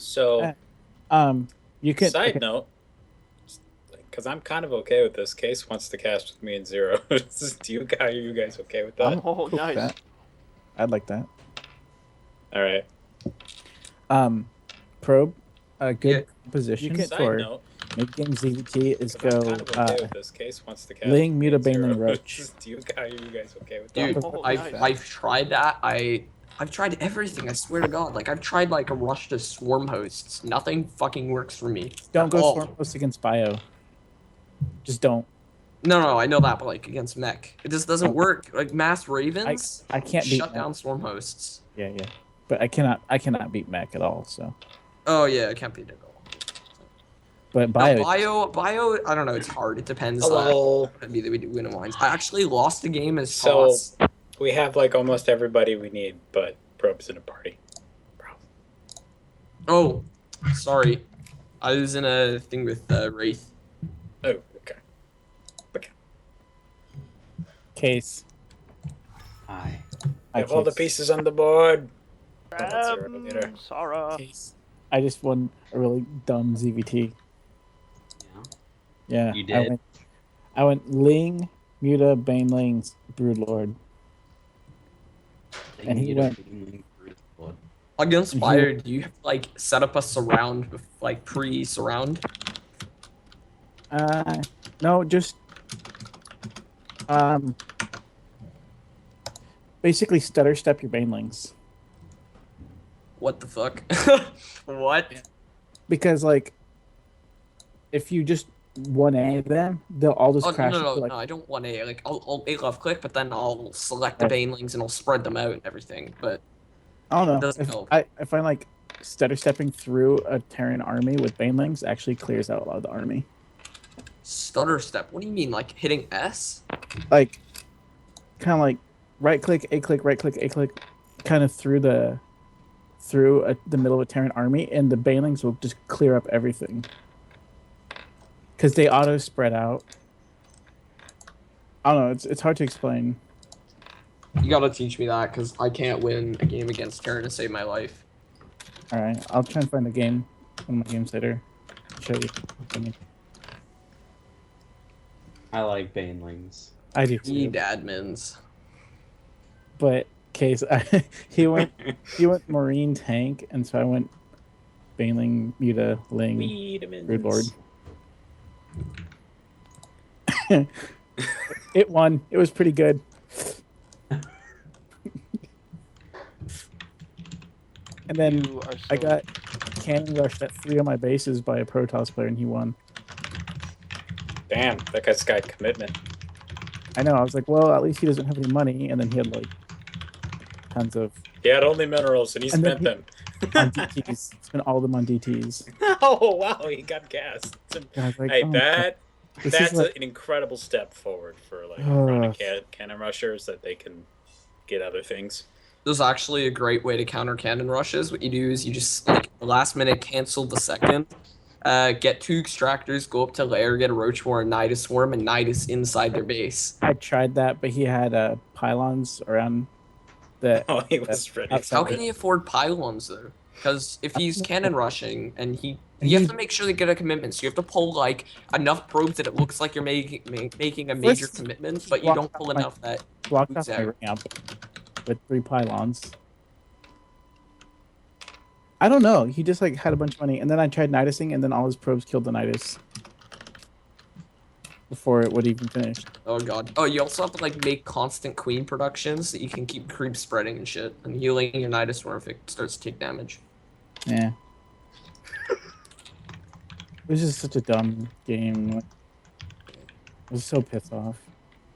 So, Uh, Um, you can. side Okay, note, because I'm kind of okay with this. Case wants to cast with me in zero. Are you guys okay with I'm that? Oh, cool with nice. that. I'd like that. All right. Um, probe, a Yeah. good position Side for note, mid game ZVT is because I'm kind go of okay with this. Case wants to cast Ling with me Muta in zero. Baneling Roach. Are you guys okay with I'm that? Dude, perfectly Oh, with I've that. I've tried that. I've tried everything, I swear to God. Like I've tried like a rush to swarm hosts. Nothing fucking works for me Don't at go Storm all. Post against Bio. Just don't. No, I know that, but like against mech. It just doesn't Oh, work. Like mass I ravens I can't beat shut Mech. down swarm hosts. Yeah, yeah. But I cannot beat Mech at all. So, Oh yeah, I can't beat it at all. but Now Bio. bio, I don't know, it's hard. It depends Hello. what it'd be that we do win and wines. I actually lost a game as So toss. we have like almost everybody we need, but Probe's in a party. Bro. Oh, sorry. I was in a thing with Wraith. Oh, okay. Okay. Case. Hi. We I have all the case. pieces on the board. Oh, that's zero later. Sarah. Case. I just won a really dumb ZVT. Yeah. Yeah, You I did? went. I went Ling, Muta, Banelings, Broodlord, They and he need a went. beaming through the blood. Against And he Fire, do you have, like set up a surround with like pre-surround? uh no, just um basically stutter step your Banelings What the fuck? What? Yeah. because like if you just 1A them, they'll all just Oh no crash no into no like no! I don't want a like I'll a left click, but then I'll select the right. banelings and I'll spread them out and everything. But I don't it know. doesn't help. I find like stutter stepping through a Terran army with Banelings actually clears out a lot of the army. Stutter step. What do you mean? Like hitting S? Like kind of like right click, A click, kind of through the middle of a Terran army, and the Banelings will just clear up everything because they auto spread out. I don't know. It's hard to explain. You gotta teach me that because I can't win a game against Terran to save my life. All right, I'll try and find the game one of my games later. Show you. I mean, I like banelings. I do too. Need admins. But case he went Marine tank, and so I went Baneling, Muta, Ling, Brood Lord. Weedemans. It won. It was pretty good. And then You are I so. got cannon rushed at 3 of my bases by a Protoss player, and he won. Damn, that guy's got commitment. I know. I was like, well, at least he doesn't have any money, and then he had like tons of, He had only minerals and he and then spent he them. on DTs. Spent all of them on DTs. Oh wow, he got gas. And I was like, Hey, oh, God. This is that's like, an incredible step forward for like running cannon rushers that they can get other things. There's actually a great way to counter cannon rushes. What you do is you just like last minute cancel the second. Get two extractors, go up to lair, get a roach war, and nidus swarm, and nidus inside their base. I tried that, but he had pylons around the, Oh, he the was ready outside How for the. can it. he afford pylons though? Because if he's cannon rushing and And you have he to make sure they get a commitment. So you have to pull like enough probes that it looks like you're making a major first commitment, he but you don't pull enough that blocked off boots my out. ramp with 3 pylons. I don't know. He just like had a bunch of money, and then I tried nidusing, and then all his probes killed the nidus before it would even finish. Oh god. Oh, you also have to like make constant queen productions so that you can keep creep spreading and shit, and healing your nidus swarm if it starts to take damage. Yeah, it was just such a dumb game. Like, I was so pissed off.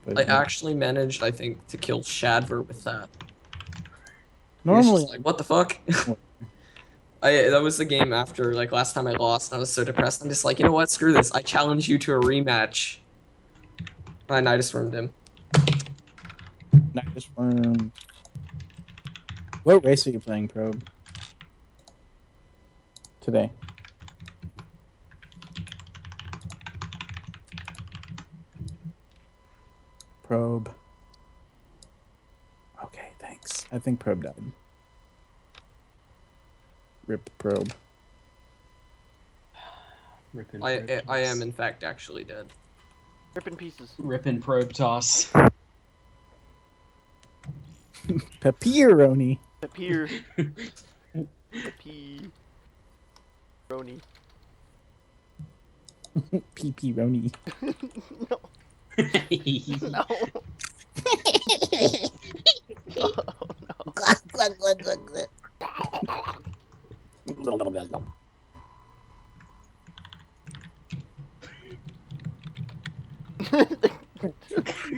I But yeah. actually managed, I think, to kill Shadver with that. It's Normally, just like, what the fuck? I that was the game after like last time I lost. And I was so depressed. I'm just like, you know what? Screw this. I challenge you to a rematch. And I just swarmed him. Nidus worm. What race are you playing, Probe? Today? Probe. Okay, thanks. I think Probe died. Rip Probe. Rip and I probe I am toss. in fact actually dead. Rip in pieces. Rip and probe toss. Pepperoni. Papier. Papi. Roni. Pepperoni. No. No. Oh,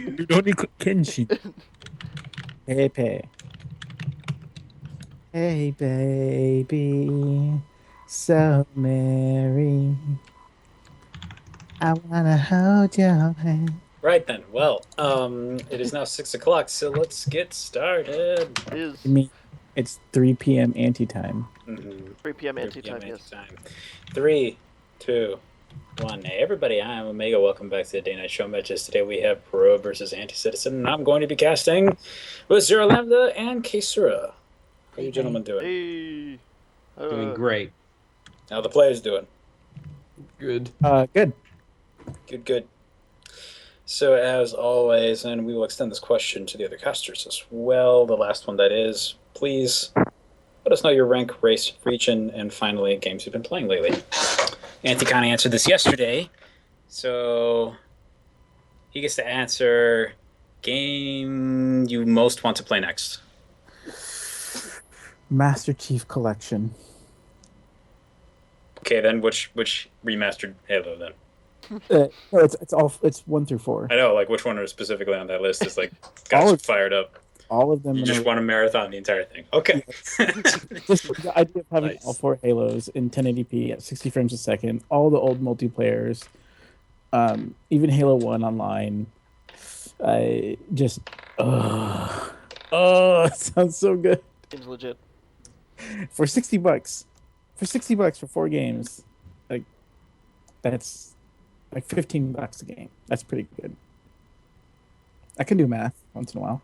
Pepperoni Kenshi. Pepe. Hey, baby. So merry. I wanna hold your hand. Right then. Well, it is now 6 o'clock, so let's get started. it is I mean, it's 3 p.m. anti-time. 3 p.m. 3 anti p.m. time, yes. time. 3, 2, 1. Hey, everybody, I am Omega. Welcome back to the Day Night Showmatches. Today we have Pro versus Anti-Citizen, and I'm going to be casting with Zero Lambda and Kesura. How you gentlemen doing? Hey. Doing great. How the players doing? Good. Good. Good, good. So as always, and we will extend this question to the other casters as well, the last one that is, please let us know your rank, race, region, and finally games you've been playing lately. Anti kind of answered this yesterday, so he gets to answer game you most want to play next. Master Chief Collection. Okay, then which remastered Halo then? No, it's 1 through 4. I know, like which one are specifically on that list is like All got you of- fired up. All of them. You in just a- want to marathon the entire thing. Okay. Just the idea of having Nice. all 4 Halos in 1080p at 60 frames a second, all the old multiplayers, even Halo 1 online. I just, it sounds so good. Seems legit. For $60, for 4 games, like that's like $15 a game. That's pretty good. I can do math once in a while.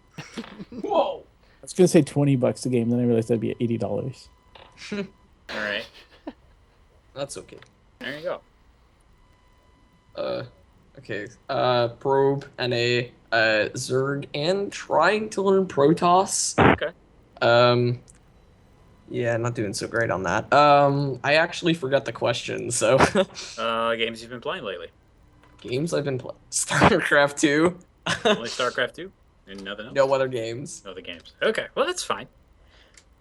Whoa. I was gonna say $20 a game, then I realized that'd be $80. All right. That's okay. There you go. Okay. Probe and a Zerg and trying to learn Protoss. Okay. Yeah, not doing so great on that. I actually forgot the question, so Games you've been playing lately. games I've been playing. StarCraft 2. Only StarCraft 2? And nothing else? No other games. No other games. Okay, well that's fine.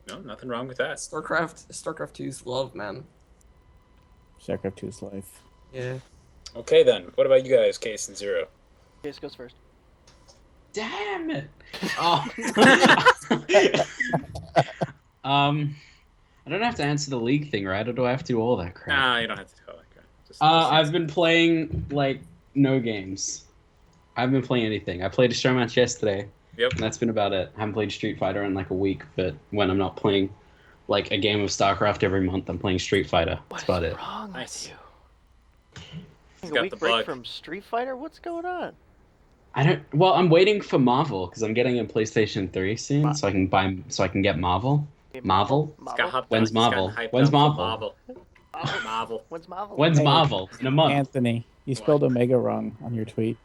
No, nothing wrong with that. StarCraft 2's love, man. StarCraft 2's life. Yeah. Okay then, what about you guys, Case and Zero? Case goes first. Damn it. Oh. I don't have to answer the league thing, right? Or do I have to do all that crap? Nah, you don't have to tell that guy. Just I've been playing like no games. I haven't been playing anything. I played a showmatch yesterday. Yep. And that's been about it. I haven't played Street Fighter in like a week, but when I'm not playing like a game of StarCraft every month, I'm playing Street Fighter. That's What's about it. wrong Nice. with you? He's A got week the break bug. from Street Fighter? What's going on? Well, I'm waiting for Marvel because I'm getting a PlayStation 3 soon, so I can get Marvel. Hey, Marvel? He's got Marvel? hopped When's on. He's gotten Marvel? hyped When's up for Marvel? Marvel. When's Marvel? When's Hey, Marvel? In a month. Anthony, you spelled Omega wrong on your tweet.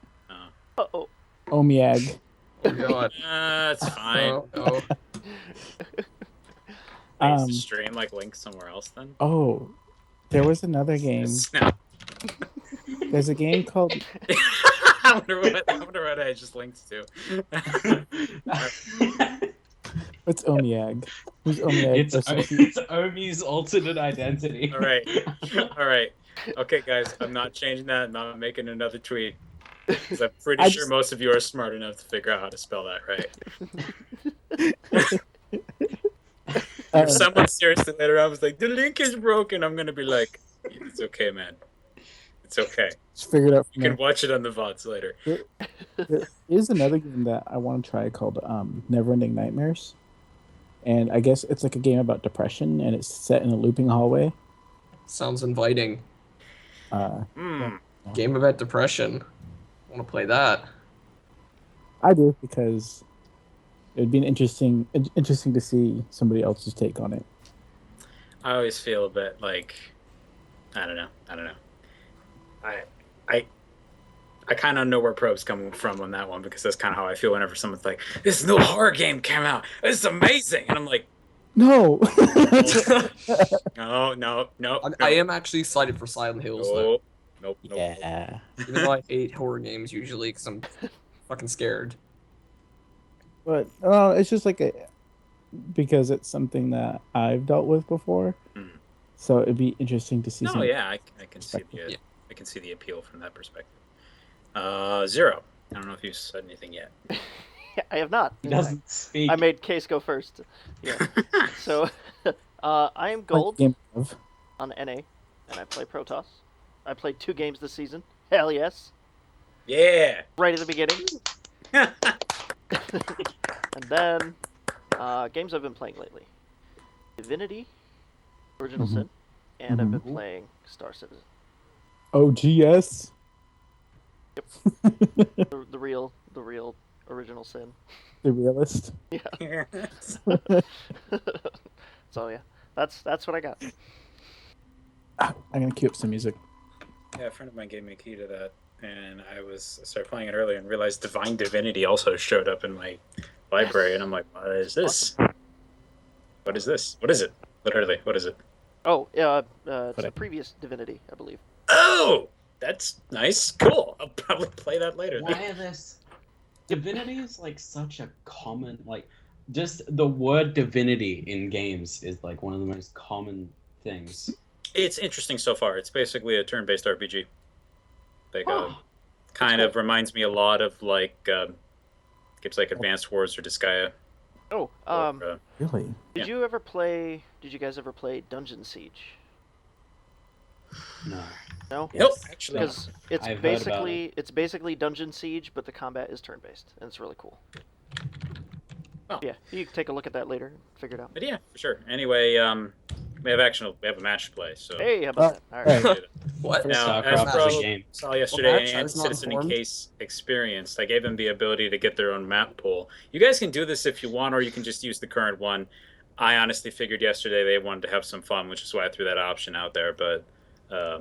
Uh-oh. Omiag. Oh god. It's fine. Oh. I used to Um, stream like link somewhere else then. Oh, there was another game. Snap. There's a game called. I wonder what I just linked to. What's Omiag? Who's Omiag? It's Omi's alternate identity. All right. All right. Okay, guys, I'm not changing that. I'm not making another tweet. Because I'm pretty I sure just- most of you are smart enough to figure out how to spell that right. If someone seriously later on was like, the link is broken, I'm going to be like, it's okay, man. It's okay. Just figure it out You from can watch it on the VODs later. there. There is another game that I want to try called Neverending Nightmares, and I guess it's like a game about depression, and it's set in a looping hallway. Sounds inviting. Hmm. Game about depression. Want to play that? I do because it would be interesting to see somebody else's take on it. I always feel a bit like, I don't know. I I I kind of know where Probe's coming from on that one because that's kind of how I feel whenever someone's like, "This new horror game came out. This is amazing," and I'm like, No. "No, no, no, I no, am actually excited for Silent Hills though, no, nope, nope, nope." Yeah. even though I hate horror games usually because I'm fucking scared. But it's just like because it's something that I've dealt with before. Mhm. So it'd be interesting to see No, some yeah, I can see perspective. the Yeah. I can see the appeal from that perspective. Zero. I don't know if you said anything yet. I have not. He in fact. doesn't speak. I made Case go first. Yeah. So, I am Like gold game of. on NA, and I play Protoss. I played 2 games this season. Hell yes. Yeah. Right at the beginning. And then, games I've been playing lately: Divinity, Original Mhm. Sin, and I've been Mhm. playing Star Citizen. OGS. The real Original Sin. The realist. Yeah. So yeah, that's what I got. I'm gonna cue up some music. Yeah, a friend of mine gave me a key to that, and I started playing it earlier and realized Divine Divinity also showed up in my library, and I'm like, what is this? What is this? What is it? Literally, what is it? Oh, yeah, it's But the previous Divinity, I believe. Oh, that's nice. Cool. I'll probably play that later. Why are this? Divinity is like such a common like. Just the word divinity in games is like one of the most common things. It's interesting so far. It's basically a turn-based RPG. Like, Oh, kind cool. of reminds me a lot of like games like Advanced Wars or Disgaea. Oh, Or, really, did yeah. you ever play? Did you guys ever play Dungeon Siege? No. No, Nope, Yes. actually, No. no. because I've heard about it. it's basically Dungeon Siege, but the combat is turn-based, and it's really cool. Oh. Yeah, you can take a look at that later and figure it out. But yeah, for sure. Anyway, we have a match to play, so Hey, how about that? All right. right. do that. What? Now, as StarCraft is a Pro game. saw yesterday I and was not Citizen and informed. Case experienced, I gave them the ability to get their own map pool. You guys can do this if you want, or you can just use the current one. I honestly figured yesterday they wanted to have some fun, which is why I threw that option out there. But I yeah,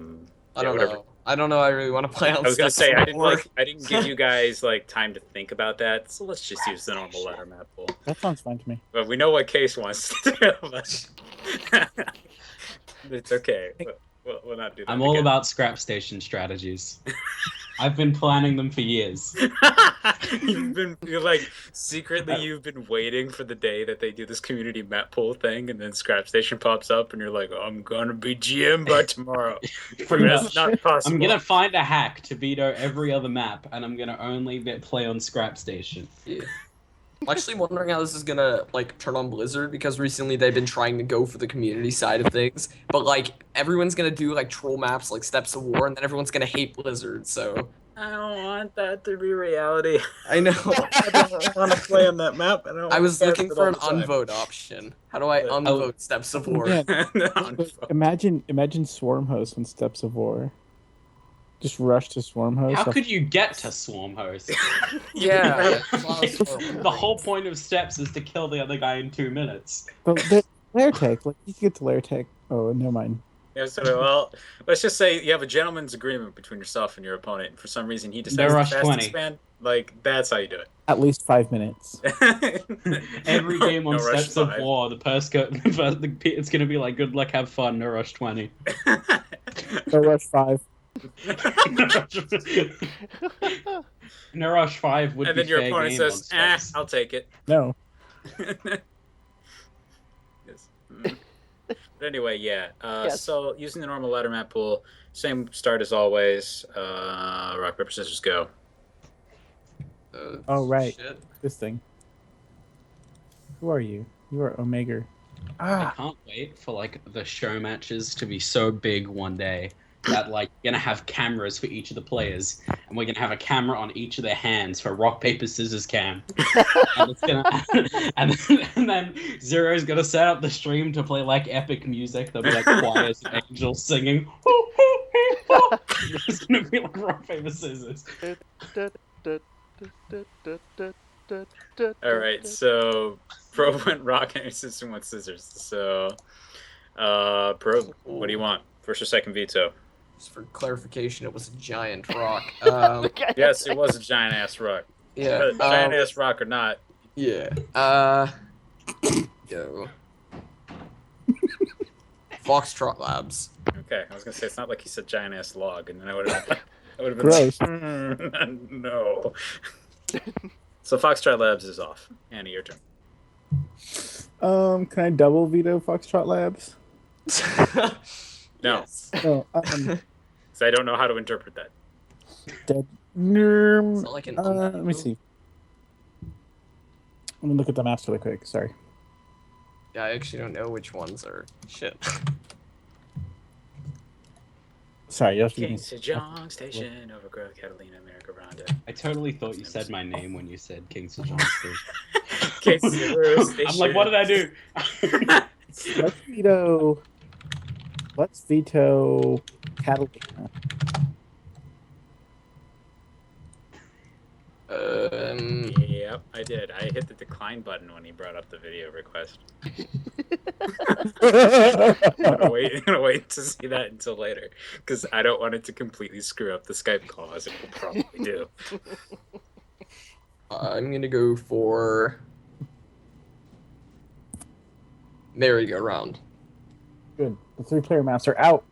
don't whatever. know. I don't know. I really want to play on I was gonna Steps say of War. I didn't give you guys like time to think about that, so let's just use the normal letter map pool. that sounds fine to me. But we know what Case wants to do. But it's okay. We'll not do that I'm all again. about scrap station strategies. I've been planning them for years. You're like secretly you've been waiting for the day that they do this community map pool thing, and then Scrap Station pops up, and you're like, oh, I'm gonna be GM by tomorrow. Pretty That's much. not I'm possible. gonna find a hack to veto every other map, and I'm gonna only play on Scrap Station. Yeah. I'm actually wondering how this is gonna like turn on Blizzard because recently they've been trying to go for the community side of things, but like everyone's gonna do like troll maps like Steps of War, and then everyone's gonna hate Blizzard. So I don't want that to be reality. I know. I don't want to play on that map. I don't. I want was to cast looking it for all an the time. unvote option. How do I But- unvote Steps of War? Yeah. Unvote. Imagine Swarm Host on Steps of War. Just rush to Swarm Host. How could you get to Swarm Host? Yeah. The whole point of Steps is to kill the other guy in 2 minutes. But the lair tech, like you can get to lair tech. Oh, never mind. Yeah, so, well, let's just say you have a gentleman's agreement between yourself and your opponent, and for some reason he decides No to rush fast 20. expand. Like that's how you do At least 5 minutes. it. Every game on No rush Steps of 5. War, it's gonna be like, good luck, have fun, no rush 20. No rush 5. No rush 5 would And be then your fair opponent game on says, Steps. I'll take it." No. Yes. But anyway, yeah. Yes. So using the normal ladder map pool, same start as always. Rock paper scissors go. Oh, right. Shit. This thing. Who are you? You are Omega. I can't wait for like the show matches to be so big one day that like you're gonna have cameras for each of the players, and we're gonna have a camera on each of their hands for rock paper scissors cam, and it's gonna and then Zero's gonna set up the stream to play like epic music. There'll be like choirs and angels singing. It's gonna be like rock paper scissors. All right, so Probe went rock and system went scissors. So, Probe, what do you want? First or second veto? Just for clarification, it was a giant rock. Yes, it was a giant ass rock. Yeah. Giant ass rock or not. Yeah. Yo. Foxtrot Labs. Okay, I was gonna say it's not like he said giant ass log, and then I would have been Gross. like, no. So Foxtrot Labs is off. Annie, your turn. Can I double veto Foxtrot Labs? No. Yes. No. Because I don't know how to interpret that. Dead. It's not like an Let me see. Let me look at the maps really quick. Sorry. Yeah, I actually don't know which ones are shit. Sorry, you have to give me. King Sejong Station, Overgrowth, Catalina, America, Rhonda. I totally thought you said my name when you said King Sejong Station. King Sejong I'm like, what did I do? Let's veto. Let's veto Catalina. Yep, I did. I hit the decline button when he brought up the video request. I'm gonna wait to see that until later, because I don't want it to completely screw up the Skype call, as it will probably do. I'm gonna go for merry-go-round. Good. The 3-player maps are out.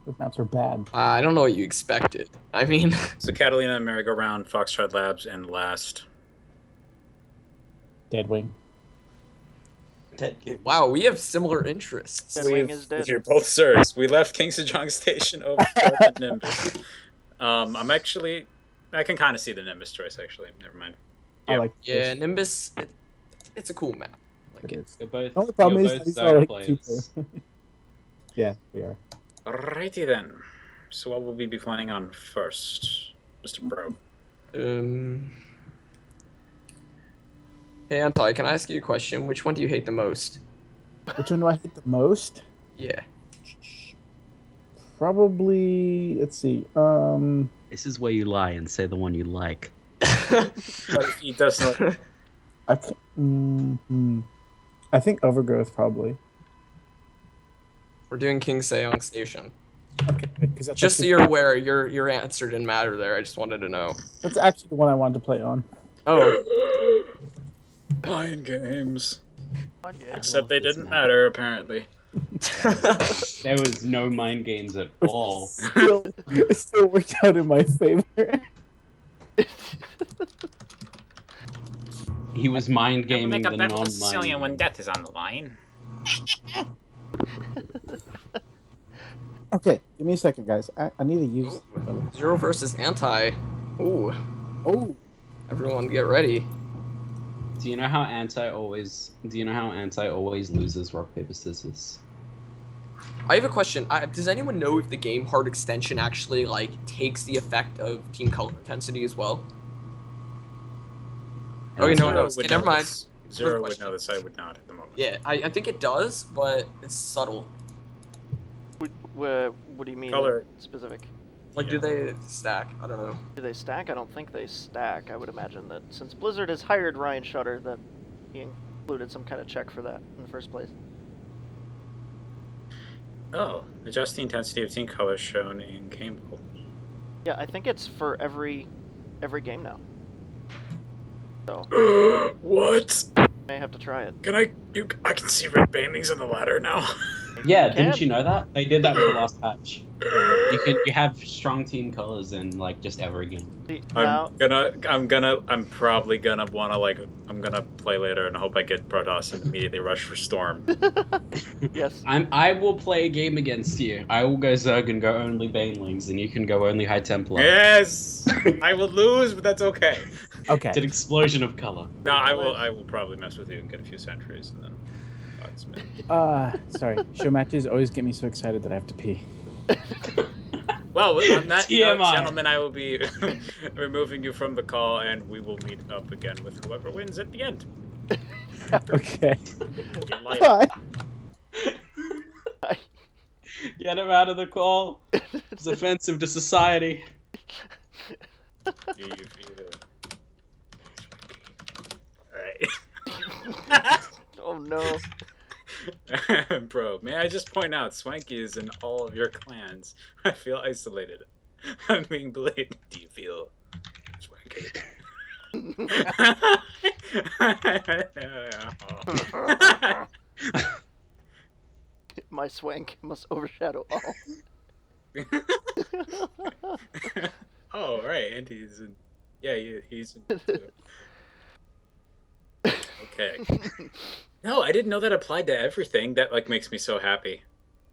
Those maps are bad. I don't know what you expected. I mean, So Catalina, Merry-Go-Round, Foxtrot Labs, and last. Deadwing. wow, we have similar interests. Deadwing is dead. You're both sirs. We left King Sejong Station over to Nimbus. I can kind of see the Nimbus choice, actually. Never mind. I Yep. like Yeah, this. Nimbus, it's a cool map. Like It it. is. You're both, The only problem you're is both these are Zerg like players. 2-player. Yeah, we are. Alrighty then. So what will we be playing on first, Mr. Bro? Hey, Anti, can I ask you a question? Which one do you hate the most? Which one do I hate the most? Yeah. Probably. Let's see. This is where you lie and say the one you like. But he does not. I think Overgrowth probably. We're doing King Seong Station. Okay, because that's Just so actually, you're aware, your answer didn't matter there. I just wanted to know. that's actually the one I wanted to play on. Oh, Mind games. Yeah. Except they didn't matter, apparently. There was no mind games at all. It still worked out in my favor. He was mind gaming the Sicilian non-mind. when death is on the line. Okay, give me a second, guys. I need to use. Zero versus Anti. Ooh, Oh, everyone get ready. Do you know how anti always loses rock paper scissors? I have a question. Does anyone know if the game hard extension actually like takes the effect of team color intensity as well? Okay, no one knows. Okay, never mind. Zero would know this. I would not at the moment. Yeah, I think it does, but it's subtle. What do you mean Color. in specific? Like, do they stack? I don't know. Do they stack? I don't think they stack. I would imagine that since Blizzard has hired Ryan Shutter, that he included some kind of check for that in the first place. Oh, adjust the intensity of team colors shown in game pool. Yeah, I think it's for every game now. So What? may have to try it. Can I? I can see red paintings on the ladder now. Yeah, You didn't can. you know that? They did that with the last patch. You have strong team colors in like just every game. See, now, I'm probably gonna wanna I'm gonna play later and hope I get Protoss and immediately rush for Storm. yes. I will play a game against you. I will go Zerg and go only Banelings, and you can go only High Templar. Yes, I will lose, but that's okay. okay. It's an explosion of color. No, I will probably mess with you and get a few sentries and then. Sorry. Showmatches always get me so excited that I have to pee. Well, on that note, TMI. gentlemen, I will be removing you from the call, and we will meet up again with whoever wins at the end. Okay. Good night. Bye. Get him out of the call. It's offensive to society. Do you feel it? Alright. Oh no. Bro, may I just point out, Swanky is in all of your clans. I feel isolated. I'm being bullied. Do you feel Swanky? My swank must overshadow all. Oh, right, and he's in. Yeah, he's in too. Okay. No, I didn't know that applied to everything. That like makes me so happy.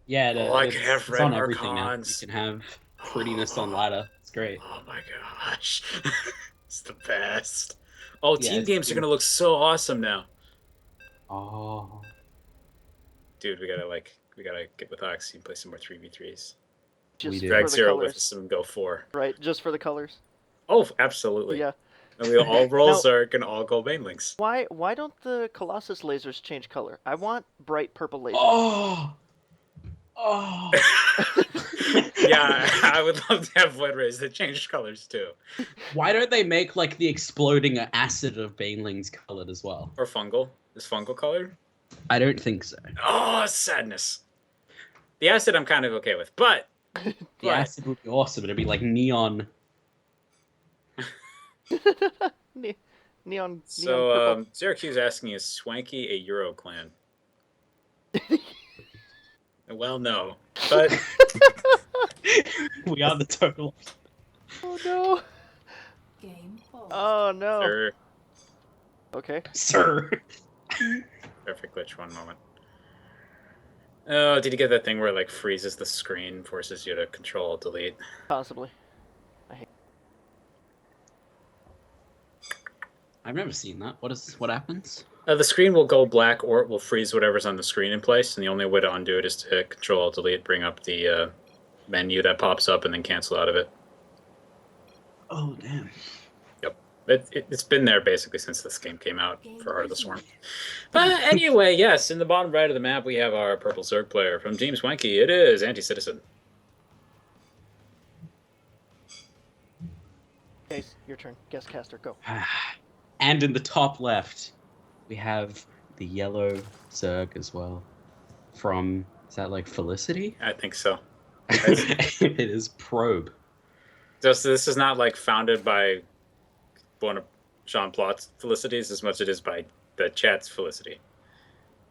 Yeah, Oh, I can have it's red on everything now. You archons. can have prettiness on ladder. It's great. Oh my gosh. It's the best. Oh, Yeah, team it's games are been. gonna look so awesome now. Oh, Dude, we gotta get with Oxy and play some more 3v3s. Just do. Drag for the zero with colors, us and go 4. right? Just for the colors. Oh, absolutely. Yeah. And we all roll Now- Zerg and all go Banelings. Why don't the Colossus lasers change color? I want bright purple lasers. oh, oh. Yeah, I would love to have Void Rays that change colors too. Why don't they make like the exploding acid of Banelings colored as well? Or fungal. Is fungal colored? I don't think so. Oh, sadness. The acid I'm kind of okay with, but The But- acid would be awesome. It'd be like neon. neon so purple. Syracuse asking, is Swanky a Euro clan? Well, no, but We are the total. Oh no. Game pause. Oh no. sure. Okay. Sir. Perfect glitch. One moment. Oh, did you get that thing where it like freezes the screen, forces you to Control Delete? Possibly. I've never seen that. What happens? The screen will go black, or it will freeze whatever's on the screen in place, and the only way to undo it is to hit Control Delete, bring up the menu that pops up, and then cancel out of it. Oh damn. It's been there basically since this game came out for Heart of the Swarm. But anyway, yes, in the bottom right of the map, we have our purple Zerg player from Team Swanky. It is Anti-Citizen. Okay, your turn. Guest caster, go. And in the top left, we have the yellow Zerg as well. From is that like Felicity? I think so. It is Probe. Just this is not like founded by one of Jean Plot's Felicities as much as it is by the chat's Felicity.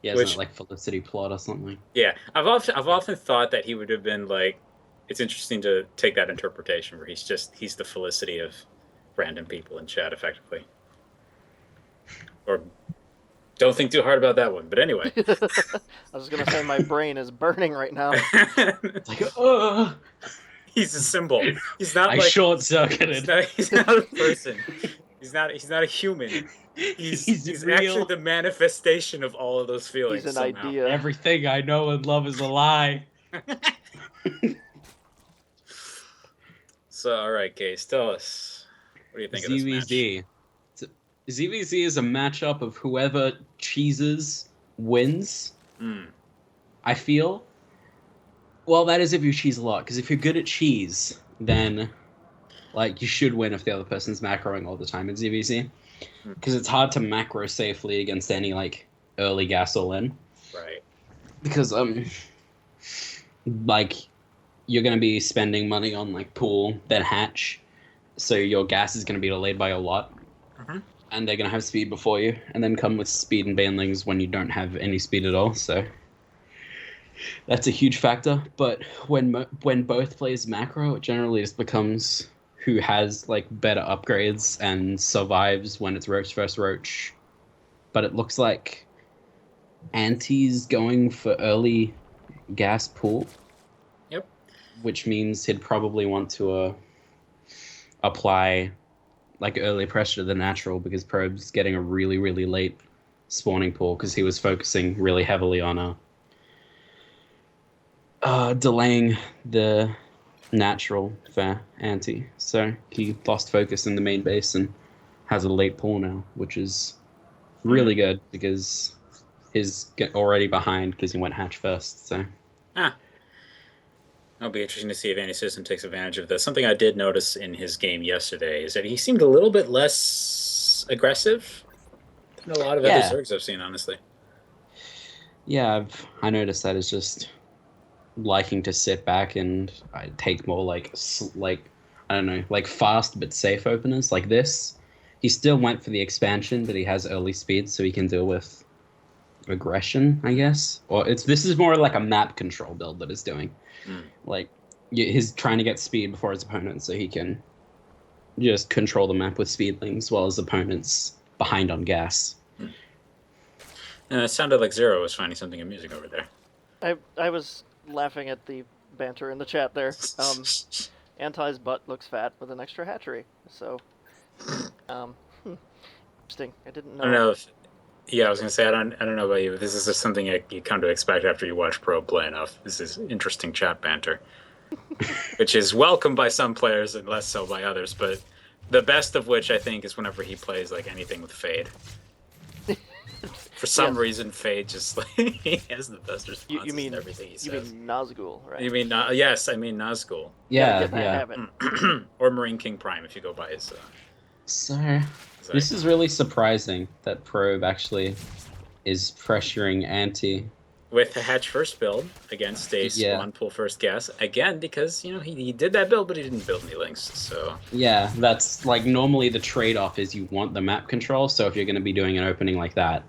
Yeah, isn't Which- it like Felicity Plot or something? Yeah, I've often thought that he would have been like. It's interesting to take that interpretation where he's the Felicity of random people in chat, effectively. Or don't think too hard about that one. But anyway, I was gonna say my brain is burning right now. It's like, he's a symbol. He's not I like short circuited. he's not a person. He's not a human. He's real. actually the manifestation of all of those feelings. He's an somehow. idea. Everything I know and love is a lie. So, all right, Case, tell us. What do you think of this match? ZVZ. ZVZ is a matchup of whoever cheeses wins. Hmm. I feel. Well, that is if you cheese a lot. Because if you're good at cheese, then like you should win if the other person's macroing all the time in ZVZ. Because it's hard to macro safely against any like early gas all in. Right. Because like you're gonna be spending money on like pool then hatch, so your gas is gonna be delayed by a lot. Mhm. And they're gonna have speed before you, and then come with speed and banelings when you don't have any speed at all. So that's a huge factor. But when both plays macro, it generally just becomes who has like better upgrades and survives when it's roach versus roach. But it looks like Anti's going for early gas pool. Yep. Which means he'd probably want to apply like early pressure to the natural because Probe's getting a really, really late spawning pool because he was focusing really heavily on delaying the natural for Anti. So he lost focus in the main base and has a late pool now, which is really good because he's already behind because he went hatch first. So It'll be interesting to see if Anti-Citizen takes advantage of this. Something I did notice in his game yesterday is that he seemed a little bit less aggressive than a lot of other Yeah. Zergs I've seen, honestly. Yeah, I noticed that it's just liking to sit back and I take more like I don't know, like fast but safe openers like this. He still went for the expansion, but he has early speed, so he can deal with aggression, I guess. Or this is more like a map control build that he's doing. Mm. Like he's trying to get speed before his opponent, so he can just control the map with speedlings while his opponent's behind on gas. And it sounded like Zero was finding something amusing over there. I was laughing at the banter in the chat there. Anti's butt looks fat with an extra hatchery. So, interesting. I didn't know. I don't know if, yeah, I was gonna say I don't know about you, but this is just something you come to expect after you watch pro play enough. This is interesting chat banter, which is welcome by some players and less so by others. But the best of which I think is whenever he plays like anything with Fade. For some Yes. reason, Fade just like he has the best responses You mean to everything he says. You mean Nazgul, right? You mean yes, I mean Nazgul. Yeah, Get in that yeah. habit. Or Marine King Prime if you go by his. So this is really surprising that Probe actually is pressuring Anti. With the hatch first build against a spawn pull first gas again because he did that build but he didn't build any links, so Yeah, that's like normally the trade-off is you want the map control, so if you're going to be doing an opening like that,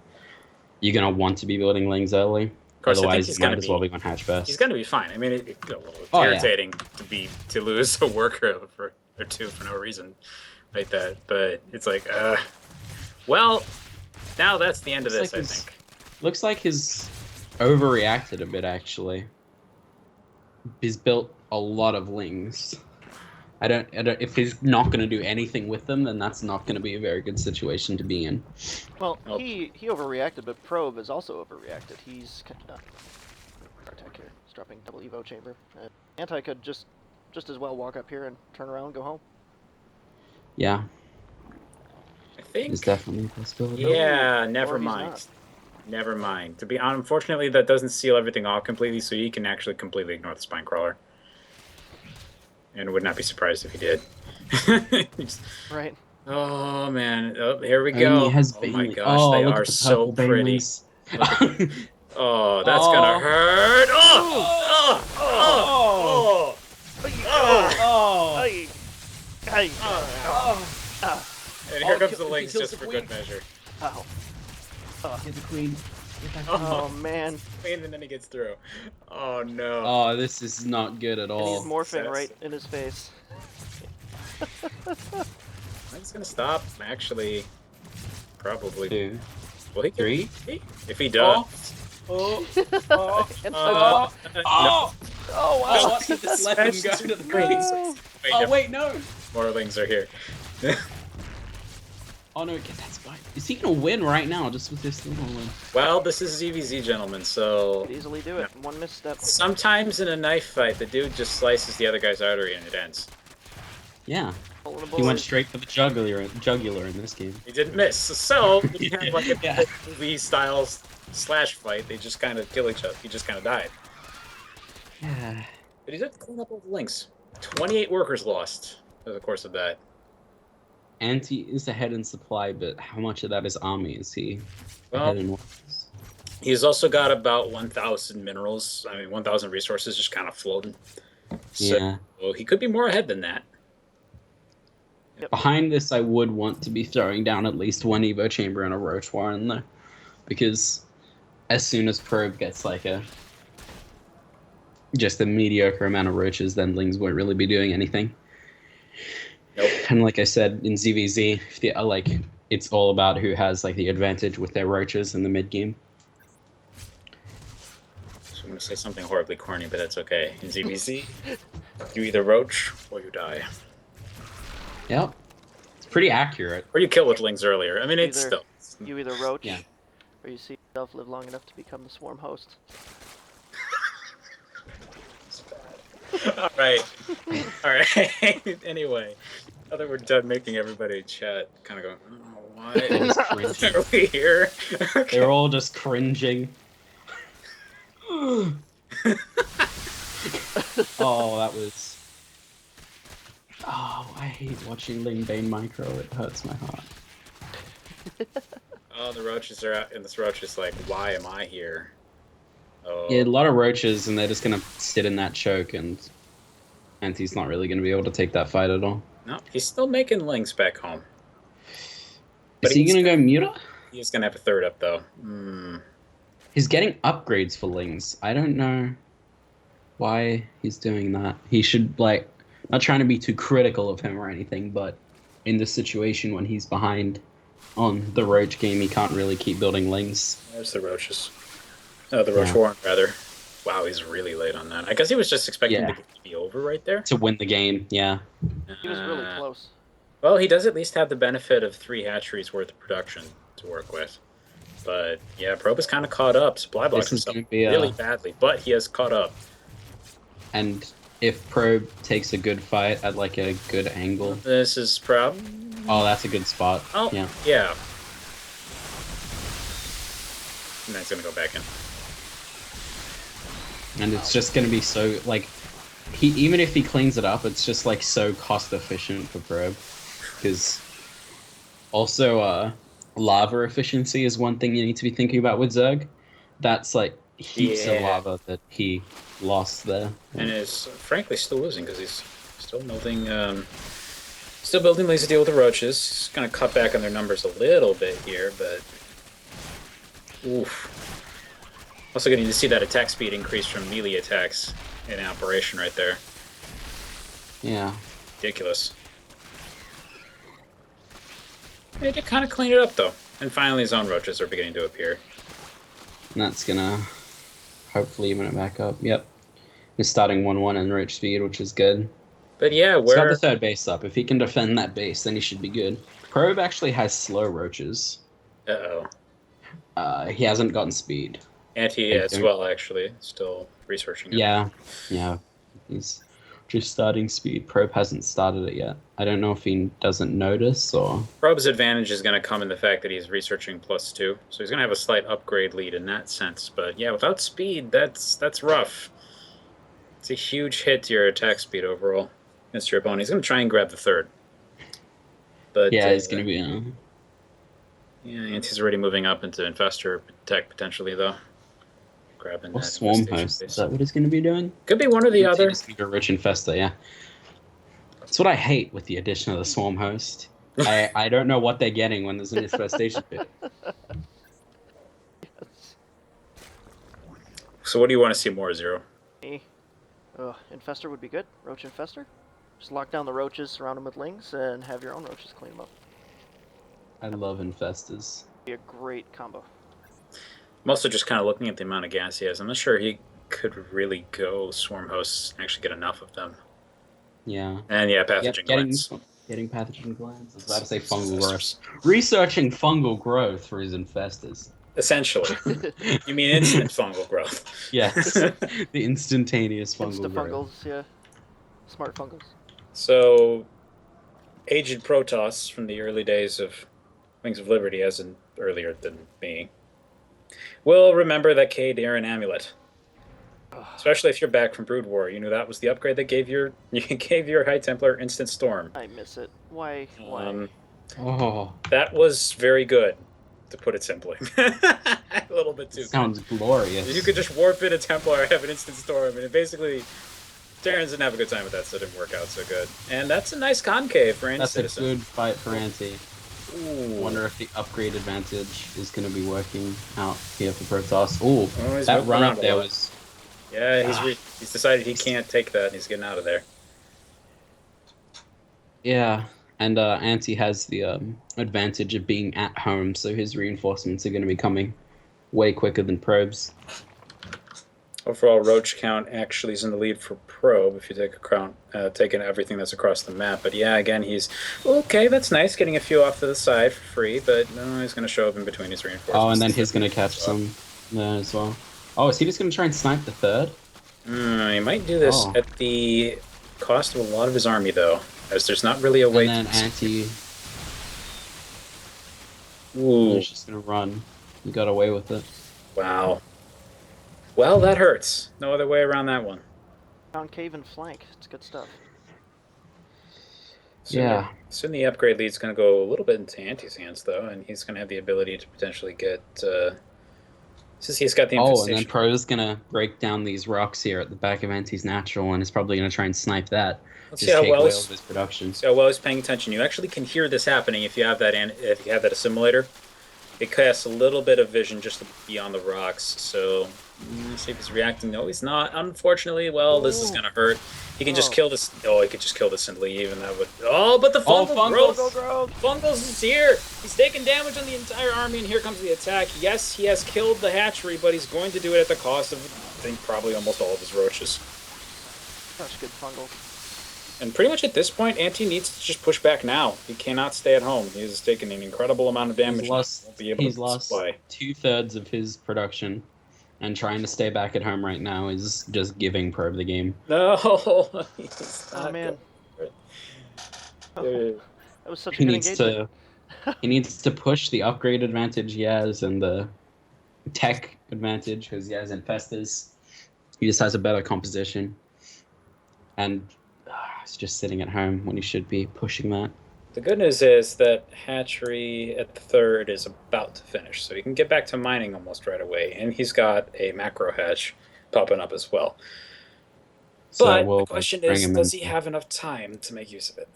you're going to want to be building links early. Of course, otherwise I think he's you might going to as be well be on hatch first. he's going to be fine. I mean, it's Oh, yeah. irritating to lose a worker or two for no reason like that, but it's like well, now that's the end of this. I think Looks like he's overreacted a bit, actually. He's built a lot of lings. I don't. If he's not going to do anything with them, then that's not going to be a very good situation to be in. Well, Nope. he overreacted, but Probe has also overreacted. He's attack here. He's dropping double Evo chamber. Anti could just as well walk up here and turn around and go home. Yeah, I think it's definitely a possibility. yeah, Or never he's mind. not. Never mind. To be honest, unfortunately, that doesn't seal everything off completely, so he can actually completely ignore the spine crawler. And would not be surprised if he did. Right. Oh man! Oh, here we And go. he has Oh my Banelings. gosh, Oh, they look are at the so purple pretty. Banelings. Oh, that's gonna hurt! Oh! Oh! Ay, ay, And here comes the he links kills just the for queen. good measure. ow. Get the queen. Oh man. And then he gets through. Oh no! Oh, this is not good at And he's all. morphing Sass. right in his face. I'm just gonna stop. Actually, probably. 2, Will he? 3. If he does. And No. oh wow. What? Just let him go to the queen. No. Wait, Oh no, wait, no. more lings are here. Oh no, get that spike. Is he gonna win right now just with this little one? Well, this is ZVZ, gentlemen, so Could easily do it. One misstep. sometimes in a knife fight, the dude just slices the other guy's artery and it ends. Yeah, Pulling the he went boys. straight for the jugular in this game. He didn't miss. So, you have like a Yeah. movie style slash fight. They just kind of kill each other. He just kind of died. Yeah. But he did clean up all the links. 28 workers lost over the course of that. Anti is ahead in supply, but how much of that is army? Is he Well, ahead in workers? he's also got about 1,000 minerals. 1,000 resources just kind of floating. So Yeah. he could be more ahead than that. Behind this, I would want to be throwing down at least one Evo chamber and a Roach Warren though, because as soon as Probe gets like just a mediocre amount of roaches, then Lings won't really be doing anything. Nope. And like I said in ZVZ, it's all about who has like the advantage with their roaches in the mid game. So I'm going to say something horribly corny, but that's okay. In ZVZ, you either roach or you die. Yep, it's pretty accurate. Or you kill with lings earlier. I mean, it's Either- still... You either roach, Yeah. or you see yourself live long enough to become the swarm host. All right. All right. Anyway, now that we're done making everybody chat kind of go, oh, why Cringing. are we here? Okay. They're all just cringing. Oh, that was. Oh, I hate watching Ling Bane micro. It hurts my heart. Oh, the roaches are out, and this roach is like, why am I here? Yeah, a Oh, lot of roaches, and they're just gonna sit in that choke, and he's not really gonna be able to take that fight at all. no, he's still making links back home. But Is he gonna go muta? he's gonna have a third up though. Hmm. He's getting upgrades for Lings. I don't know why he's doing that. He should, like, not trying to be too critical of him or anything, but in this situation when he's behind on the Roach game, he can't really keep building Lings. There's the roaches. Oh, the roach Yeah. warren rather. Wow, he's really late on that. I guess he was just expecting the Yeah. game to be over right there. To win the game, yeah. He was really Uh, close. well, he does at least have the benefit of 3 hatcheries worth of production to work with. But yeah, Probe is kind of caught up. Supply blocked This is himself gonna be really badly, but he has caught up. and if Probe takes a good fight at like a good angle, This is Probe. oh, that's a good spot. Oh, Yeah. yeah. And then it's gonna go back in. And it's just gonna be so like he even if he cleans it up, it's just like so cost efficient for Probe. Because also lava efficiency is one thing you need to be thinking about with Zerg. That's like heaps of Yeah. lava that he lost there. And is frankly still losing because he's still building, still building laser deal with the roaches. He's gonna cut back on their numbers a little bit here, but oof. Also getting to see that attack speed increase from melee attacks in operation right there. Yeah. Ridiculous. They did kind of clean it up though, and finally his own roaches are beginning to appear. And that's gonna hopefully even it back up. Yep. He's starting 1-1 in roach speed, which is good. But yeah, He's got where the third base up. If he can defend that base, then he should be good. Probe actually has slow roaches. uh-oh. He hasn't gotten speed. Anti I as don't- well, actually, still researching it. Yeah. He's just starting speed. Probe hasn't started it yet. I don't know if he doesn't notice or. Probe's advantage is going to come in the fact that he's researching +2, so he's going to have a slight upgrade lead in that sense. But yeah, without speed, that's rough. It's a huge hit to your attack speed overall against your opponent. He's going to try and grab the third. But Yeah, he's gonna be. yeah, Anti's already moving up into Infestor tech potentially, though. Grabbing Or that Swarm infestation Host. base. Is that what he's gonna be doing? Could be one or the other. He's gonna go Rich Infester, yeah. That's what I hate with the addition of the Swarm Host. I don't know what they're getting when there's an infestation pit. So what do you want to see more, Zero? Me. Infestor would be good. Roach Infestor. Just lock down the roaches, surround them with lings, and have your own roaches clean them up. I love infestors. Be a great combo. I'm also just kind of looking at the amount of gas he has. I'm not sure he could really go Swarm Hosts and actually get enough of them. Yeah. And yeah, pathogen glands. Getting pathogen glands. I was about to say fungal growth. Researching fungal growth for his infestors. Essentially. You mean instant fungal growth. Yes. The instantaneous fungal Insta growth. fungals, yeah. Smart fungals. So, aged Protoss from the early days of Wings of Liberty, as in earlier than me, will remember that Cade Aaron amulet. Especially if you're back from Brood War. You knew that was the upgrade that gave your High Templar instant storm. I miss it. Why? Why? Oh, That was very good, to put it simply. A little bit too. sounds glorious. You could just warp in a Templar, have an instant storm, and it basically Terrans didn't have a good time with that, so it didn't work out so good. And that's a nice concave for any That's citizen. a good fight for Anti. Ooh. Wonder if the upgrade advantage is going to be working out here for Protoss. Ooh, Oh, he's that moving run around up a there lot. was. Yeah, he's decided he can't take that, and he's getting out of there. Yeah, and Anti has the advantage of being at home, so his reinforcements are going to be coming way quicker than Probes. Overall, Roach count actually is in the lead for Probe if you take taking everything that's across the map. But yeah, again, he's okay. That's nice, getting a few off to the side for free. But no, he's going to show up in between his reinforcements. Oh, and then he's going to catch some there as well. Oh, is he just going to try and snipe the third? He might do this Oh. at the cost of a lot of his army, though, as there's not really a way. And then Anti Ooh, is just going to run. He got away with it. wow. Well, that hurts. No other way around that one. Concave and flank. It's good stuff. Soon Yeah. Soon the upgrade lead's going to go a little bit into Anti's hands, though, and he's going to have the ability to potentially get Since he's got the Oh, and then infestation. Pro's gonna break down these rocks here at the back of Anti's natural, and is probably gonna try and snipe that. Let's see Just how take well away all he's of his production. see how well he's paying attention. You actually can hear this happening if you have that assimilator. It casts a little bit of vision just beyond the rocks. So let's see if he's reacting. No, he's not. Unfortunately, well, this is Ooh. gonna hurt. He can just Oh. kill this. Oh, he could just kill this and leave, and that would. Oh, but the Oh, fungal fungal growth. growth! Fungals is here. He's taking damage on the entire army, and here comes the attack. Yes, he has killed the hatchery, but he's going to do it at the cost of, I think, probably almost all of his roaches. Such good fungal. And pretty much at this point, Anti needs to just push back now. He cannot stay at home. He has taken an incredible amount of damage. He's lost. Won't be able He's to lost supply. 2/3 of his production, and trying to stay back at home right now is just giving Probe the game. No, he's not Oh man. going Oh, for it. that was such a He good needs engagement. to. He needs to push the upgrade advantage he has and the tech advantage because he has infestors. He just has a better composition, and he's just sitting at home when he should be pushing that. The good news is that hatchery at the third is about to finish, so he can get back to mining almost right away. And he's got a macro hatch popping up as well. So But we'll the question bring is, him does in. he have enough time to make use of it?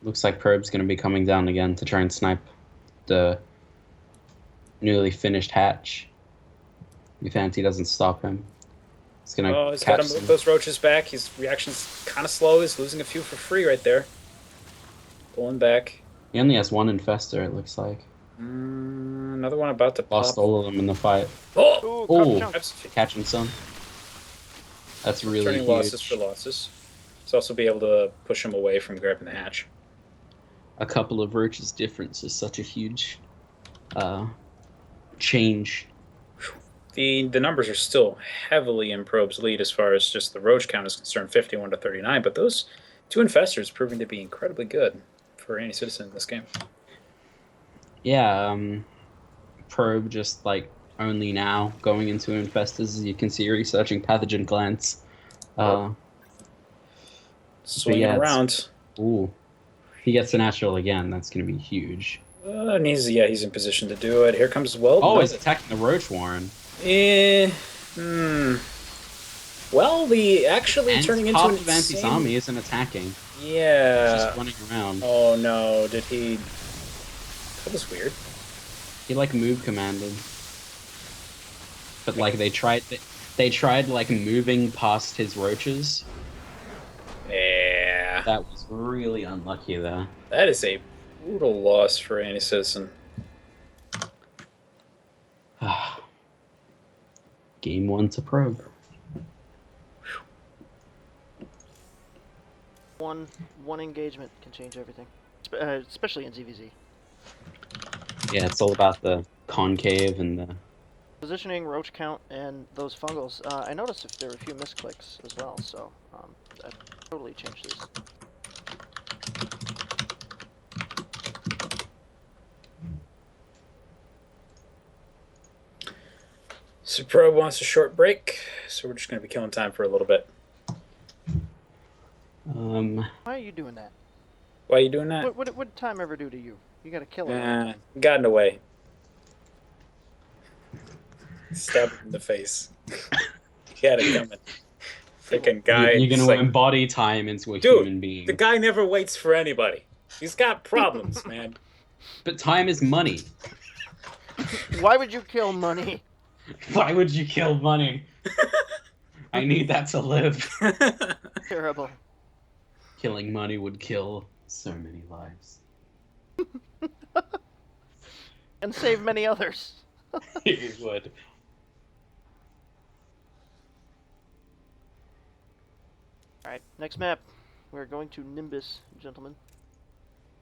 Looks like Probe's going to be coming down again to try and snipe the newly finished hatch. If Anti doesn't stop him, he's going Oh, to he's got to catch move some. those roaches back. His reaction's kind of slow. He's losing a few for free right there. Pulling back. He only has one infestor, it looks like. Another one about to Lost pop. all of them in the fight. Oh! Ooh, Ooh. chunk. Catching some. That's really Turning huge. losses for losses. He's also be able to push him away from grabbing the hatch. A couple of roaches difference is such a huge change. The numbers are still heavily in Probe's lead as far as just the roach count is concerned, 51 to 39. But those two infestors proving to be incredibly good for any citizen in this game. Yeah, Probe just like only now going into infestors, as you can see, researching pathogen glands. Swinging yeah, around. Ooh, if he gets the natural again, that's going to be huge. And he's in position to do it. Here comes well. Oh, no, he's attacking the roach warren. Well, the actually And turning into half an of Anti's insane... army isn't attacking. Yeah. He's just running around. Oh no! Did he? That was weird. He like move commanded, but like they tried like moving past his roaches. Yeah. That was really unlucky there. That is a brutal loss for any citizen. Game 1 to Probe. One engagement can change everything, especially in ZVZ. Yeah, it's all about the concave and the. Positioning, roach count, and those fungals. I noticed if there were a few misclicks as well, so that totally changed these. So Probe wants a short break, so we're just going to be killing time for a little bit. Why are you doing that? Why are you doing that? What did time ever do to you? You gotta kill it. Got in the way. Stab him in the face. He had it coming. Freaking guy. You're it's gonna like, embody time into a Dude, human being. the guy never waits for anybody. He's got problems, man. But time is money. Why would you kill money? Why would you kill money? I need that to live. Terrible. Killing money would kill so many lives. And save many others. It would. Alright, next map. We're going to Nimbus, gentlemen.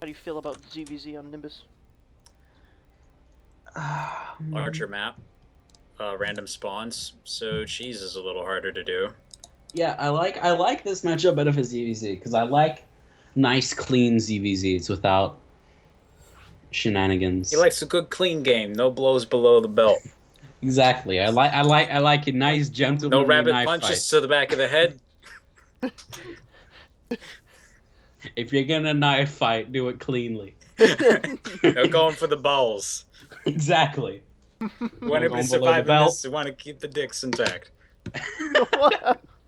How do you feel about ZVZ on Nimbus? Larger map. Random spawns. So cheese is a little harder to do. Yeah, I like this matchup better for ZVZ because I like nice, clean ZVZs without shenanigans. He likes a good clean game. No blows below the belt. Exactly. I like a nice, gentlemanly No rabbit knife punches fight. to the back of the head. If you're gonna knife fight, do it cleanly. No going for the balls. Exactly. We want to Going below the survive in belt. this. We want to keep the dicks intact.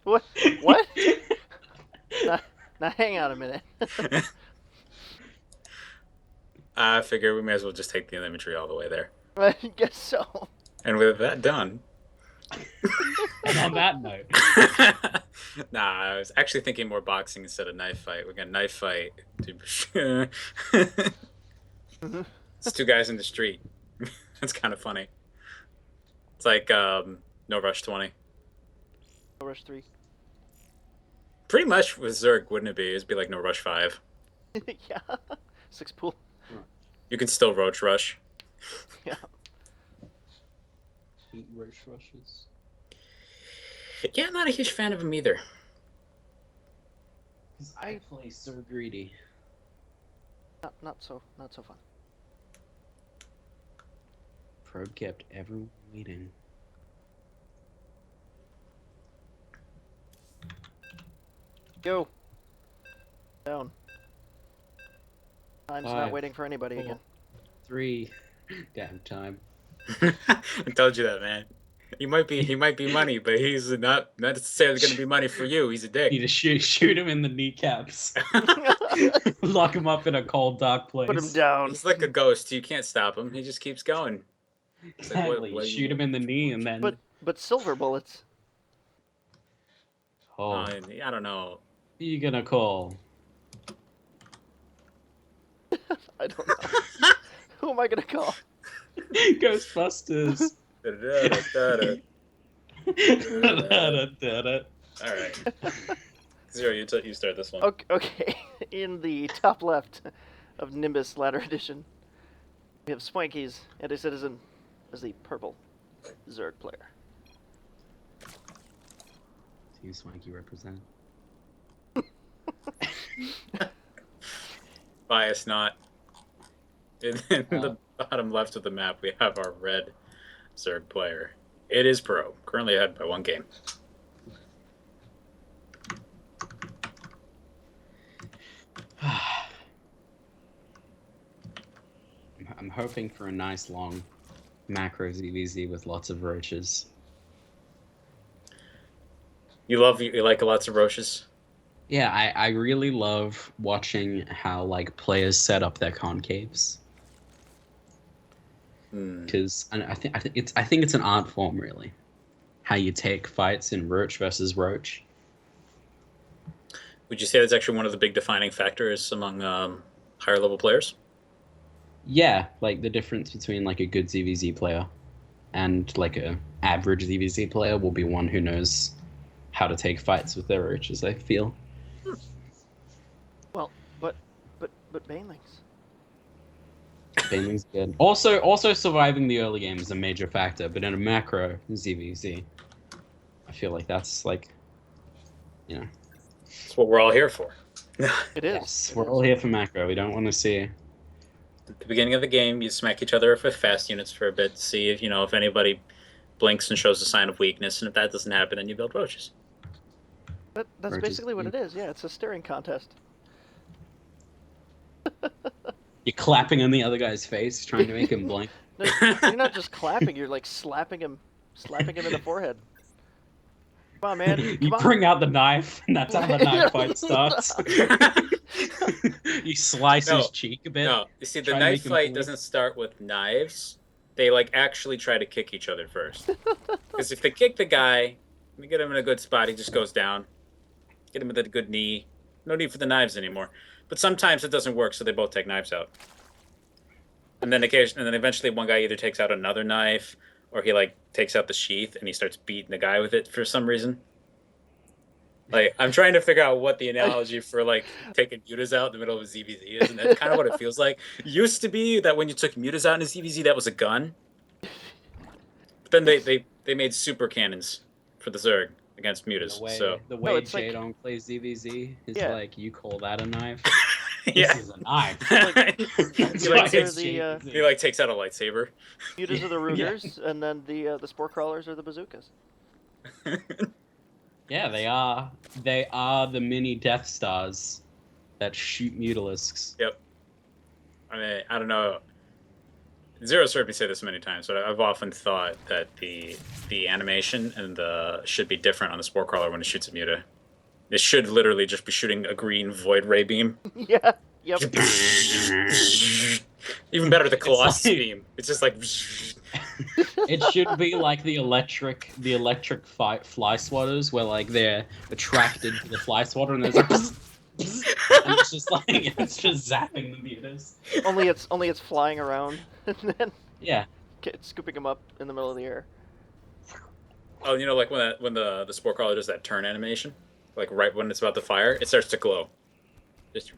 what? What? Now, now hang on a minute. I figure we may as well just take the imagery all the way there. I guess so. And with that done. And on that note, Nah, I was actually thinking more boxing instead of knife fight. We're gonna knife fight. It's two guys in the street. That's kind of funny. It's like No Rush 20. Rush 3. Pretty much with Zerg, wouldn't it be? It'd be like No Rush 5. Yeah. 6 pool. You can still Roach Rush. Yeah. Heat Roach Rushes. Yeah, I'm not a huge fan of him either. Because I play so greedy. Not so fun. Probe kept everyone waiting. Go. Down. Time's not 5, waiting for anybody 4, again. 3. Damn time. I told you that, man. He might be money, but he's not necessarily going to be money for you. He's a dick. Need to shoot him in the kneecaps. Lock him up in a cold, dark place. Put him down. He's like a ghost. You can't stop him. He just keeps going. It's like, Exactly. what do Shoot him in the knee and then. But silver bullets. Oh, I don't know. who you gonna call? I don't know. Who am I gonna call? Ghostbusters. All right. Zero, you start this one. Okay. In the top left of Nimbus Ladder Edition, we have Swanky's Anti-Citizen as the purple Zerg player. Team Swanky represent. Bias not. In the bottom left of the map, we have our red Zerg player. It is pro, currently ahead by 1 game. I'm hoping for a nice long macro ZVZ with lots of roaches. You like lots of roaches? Yeah, I really love watching how like players set up their concaves. Because I think it's an art form, really. How you take fights in Roach versus Roach. Would you say that's actually one of the big defining factors among higher level players? Yeah, like the difference between like a good ZVZ player and like a average ZVZ player will be one who knows how to take fights with their roaches, I feel. Well, but Banelings. Baneling's good. Also surviving the early game is a major factor, but in a macro ZVZ, I feel like that's like, you know. That's what we're all here for. It is. Yes, we're all here for macro. We don't want to see. At the beginning of the game, you smack each other with fast units for a bit to see if anybody blinks and shows a sign of weakness, and if that doesn't happen, then you build roaches. That's Roaches, basically what yeah. it is. Yeah, it's a staring contest. You're clapping on the other guy's face, trying to make him blink. No, you're not just clapping. You're like slapping him in the forehead. Come on, man. You Come on. bring out the knife, and that's how the knife fight starts. You slice his cheek a bit. No, you see, the try to knife make him fight blink. doesn't start with knives. They actually try to kick each other first. Because if they kick the guy, we get him in a good spot, he just goes down. Get him with a good knee. No need for the knives anymore. But sometimes it doesn't work, so they both take knives out. And then eventually one guy either takes out another knife, or he takes out the sheath and he starts beating the guy with it for some reason. I'm trying to figure out what the analogy for taking mutas out in the middle of a ZVZ is, and that's kind of what it feels like. It used to be that when you took mutas out in a ZVZ, that was a gun. But then they made super cannons for the Zerg against mutas. The way it's like- Jadon plays ZVZ is Yeah. like, you call that a knife? Yeah. This is a knife. He like takes, takes the, he takes out a lightsaber. Mutas are the Rugers, and then the spore crawlers are the bazookas. Yeah, they are. They are the mini Death Stars that shoot mutalisks. Yep. I mean, I don't know. Zero's heard me say this many times, but I've often thought that the animation and the should be different on the Spore Crawler when it shoots a Muta. It should literally just be shooting a green void ray beam. Yeah. Yep. Even better, the It's Colossus like- beam. It's just like. It should be like the electric fly swatters, where like they're attracted to the fly swatter, and there's like, and it's just like it's just zapping the mutas. only it's flying around and then Yeah, scooping them up in the middle of the air. Oh, you know, like when the Spore Crawler does that turn animation, like right when it's about to fire, it starts to glow. Just.